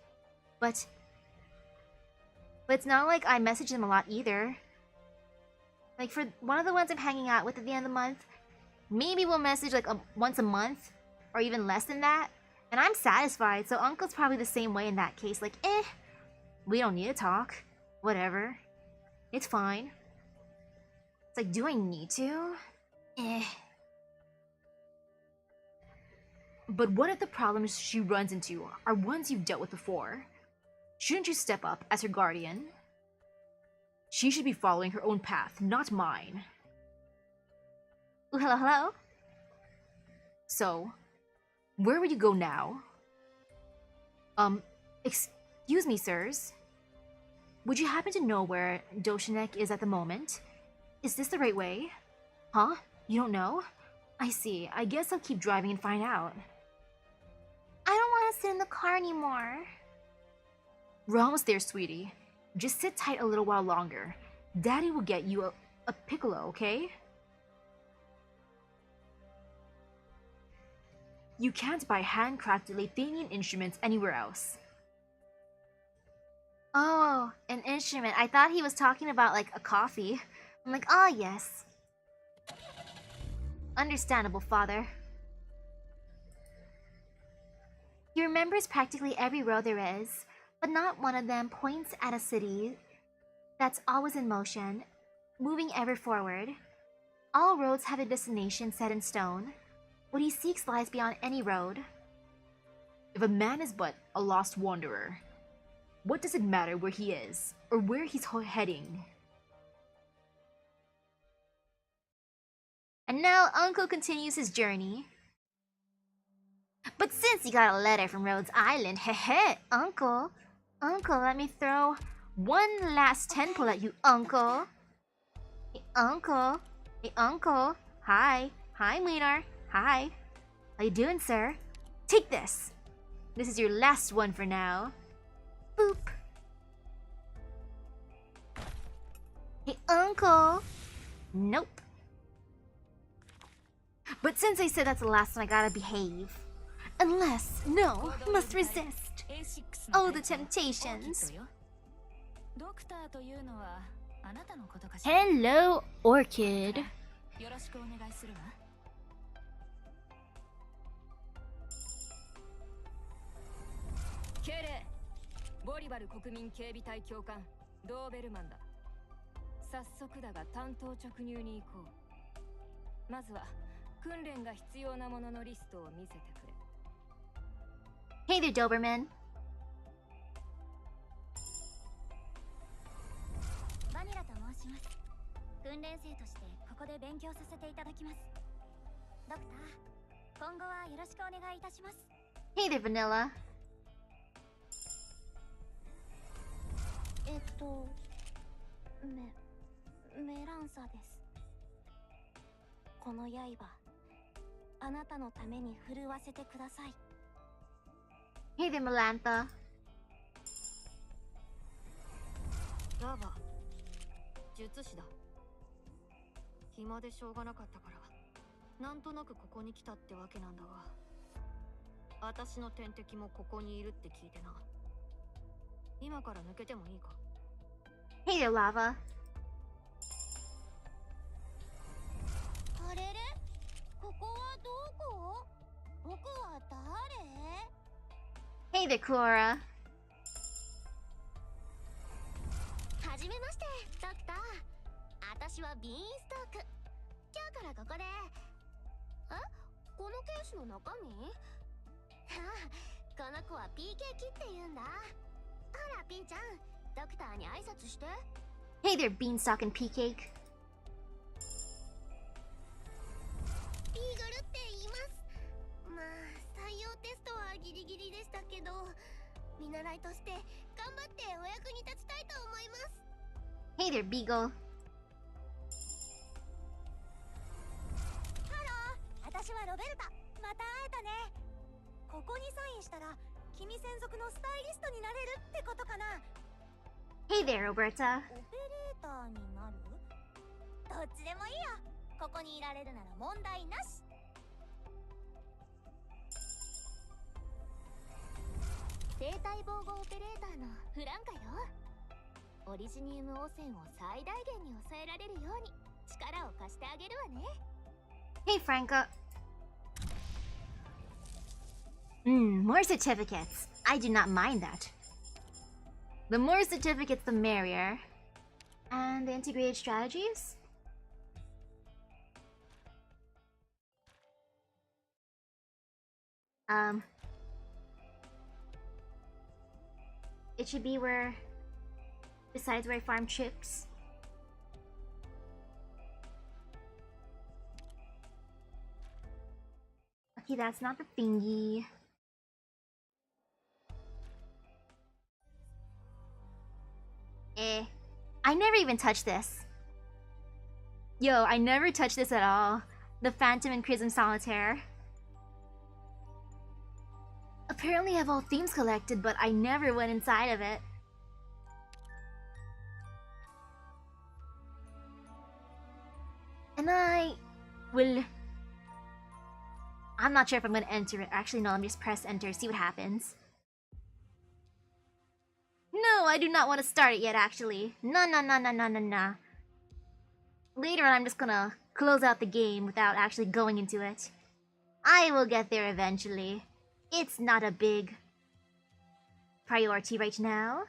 but it's not like I message them a lot either. Like for one of the ones I'm hanging out with at the end of the month, maybe we'll message like once a month, or even less than that, and I'm satisfied, so Uncle's probably the same way in that case, like we don't need to talk, whatever, it's fine. It's like, do I need to? But what if the problems she runs into are ones you've dealt with before? Shouldn't you step up as her guardian? She should be following her own path, not mine. Ooh, hello? So, where would you go now? Excuse me, sirs. Would you happen to know where Doshinek is at the moment? Is this the right way? Huh? You don't know? I see. I guess I'll keep driving and find out. I don't want to sit in the car anymore. We're almost there, sweetie. Just sit tight a little while longer. Daddy will get you a piccolo, okay? You can't buy handcrafted Lathanian instruments anywhere else. Oh, an instrument. I thought he was talking about like a coffee. I'm like, ah, yes. Understandable, father. He remembers practically every road there is, but not one of them points at a city that's always in motion, moving ever forward. All roads have a destination set in stone. What he seeks lies beyond any road. If a man is but a lost wanderer, what does it matter where he is, or where he's heading? And now Uncle continues his journey. But since you got a letter from Rhodes Island, heh, Uncle, let me throw One last 10 pull at you, uncle. Hey, uncle. Hey, uncle. Hi. Hi, Młynar. Hi. How you doing, sir? Take this. This is your last one for now. Boop. Hey, uncle. Nope. But since I said that's the last one, I gotta behave. Unless, no, must resist. Oh, the temptations. Hello, Orchid. よろしくお願いするわ。敬礼。ボリバル国民警備隊教官ドーベルマンだ。早速だが単刀直入に行こう。まずは訓練が必要なもののリストを見せてくれ。Hey there, Doberman. バニラと申します。訓練生としてここで勉強させていただきます。ドクター、今後はよろしくお願いいたします。Hey there, Vanilla. メランサです。この刃、あなたのために振るわせてください。Hey there, Melantha. だが、術師だ。暇でしょうがなかったから、なんとなくここに来たってわけなんだが、私の天敵もここにいるって聞いてな。今から抜けてもいいか？ Hey there, Lava. あれれ？ここはどこ？僕は誰？ Hey there, Cora. はじめまして、ドクター。私はビーンストーク。今日からここで。このケースの中身？この子は PK キって言うんだ。ほら、ピンちゃん、ドクターに挨拶して。Hey there, Beanstalk and Pea Cake. イーグルって言います。まあ、採用テストはギリギリでしたけど、見習いとして頑張ってお役に立ちたいと思います。Hey there, Beagle. ハロー、私はロベルタ。また会えたね。ここにサインしたら君専属のスタイリストになれるってことかな。 Hey there, Roberta. オペレーターになる？どっちでもいいよ。ここにいられるなら問題なし。生体防護オペレーターのフランカよ。オリジニウム汚染を最大限に抑えられるように力を貸してあげるわね。 Hey, Franca. More certificates. I do not mind that. The more certificates, the merrier. And the integrated strategies? It should be where... Besides where I farm chips. Okay, that's not the thingy. I never even touched this. Yo, I never touched this at all. The Phantom and Chrism Solitaire. Apparently I have all themes collected, but I never went inside of it. And I will... I'm not sure if I'm gonna enter it. Actually, no, let me just press enter, see what happens. No, I do not want to start it yet, actually. No. Later on, I'm just gonna close out the game without actually going into it. I will get there eventually. It's not a big priority right now.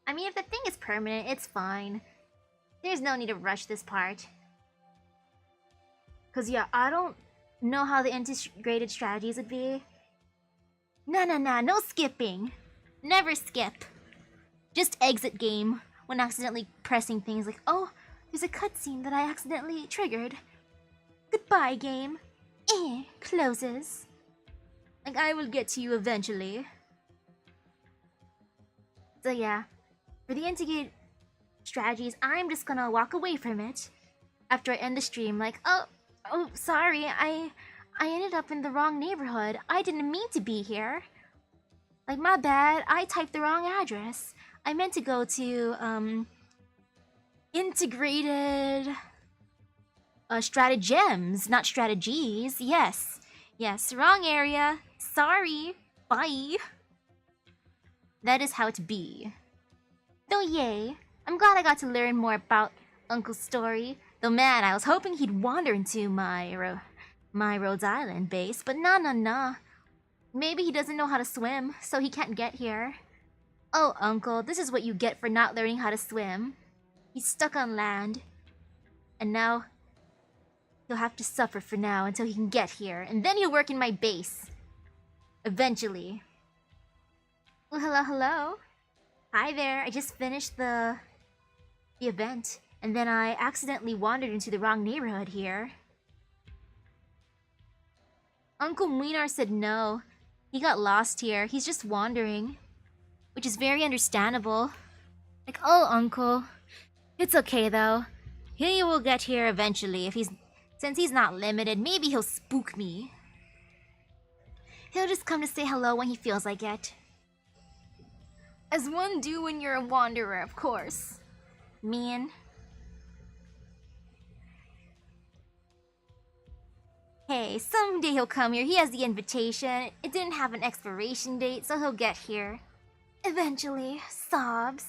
I mean, if the thing is permanent, it's fine. There's no need to rush this part. Cause yeah, I don't know how the integrated strategies would be. No skipping. Never skip. Just exit game when accidentally pressing things like, oh, there's a cutscene that I accidentally triggered. Goodbye, game. Closes. Like, I will get to you eventually. So yeah, for the integrated strategies, I'm just gonna walk away from it after I end the stream. Like, oh, sorry, I ended up in the wrong neighborhood. I didn't mean to be here. Like, my bad, I typed the wrong address. I meant to go to, integrated... stratagems, not strategies. Yes, wrong area. Sorry, bye. That is how it be. Though yay, I'm glad I got to learn more about Uncle's story. Though man, I was hoping he'd wander into my Rhodes Island base, but nah. Maybe he doesn't know how to swim, so he can't get here. Oh, Uncle, this is what you get for not learning how to swim. He's stuck on land. And now, he'll have to suffer for now until he can get here, and then he'll work in my base. Eventually. Well, hello. Hi there, I just finished the event, and then I accidentally wandered into the wrong neighborhood here. Uncle Młynar said no. He got lost here. He's just wandering. Which is very understandable. Like, oh, Uncle. It's okay, though. He will get here eventually. Since he's not limited, maybe he'll spook me. He'll just come to say hello when he feels like it. As one do when you're a wanderer, of course. Mean. Hey, someday he'll come here. He has the invitation. It didn't have an expiration date, so he'll get here. Eventually. Sobs.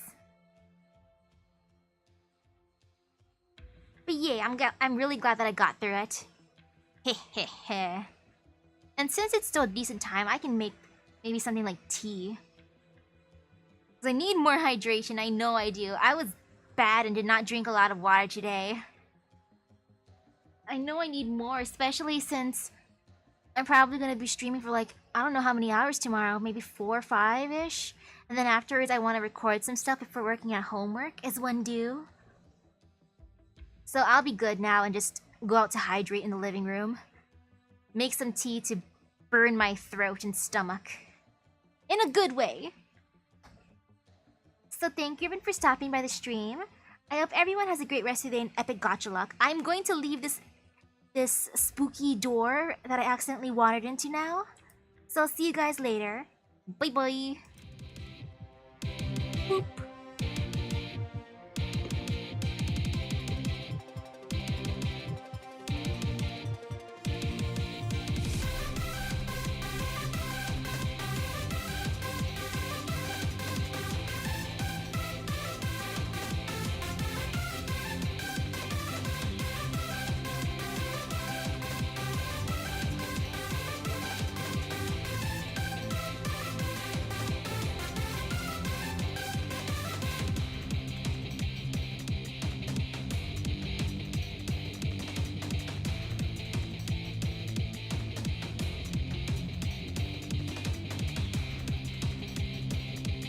But yeah, I'm really glad that I got through it. Heh. And since it's still a decent time, I can make maybe something like tea. Because I need more hydration, I know I do. I was bad and did not drink a lot of water today. I know I need more, especially since I'm probably going to be streaming for like, I don't know how many hours tomorrow, maybe 4 or 5-ish. And then afterwards I want to record some stuff before working on homework, as one do. So I'll be good now and just go out to hydrate in the living room. Make some tea to burn my throat and stomach. In a good way. So thank you everyone for stopping by the stream. I hope everyone has a great rest of the day and epic gacha luck. I'm going to leave this spooky door that I accidentally wandered into now. So I'll see you guys later. Bye bye. Boop.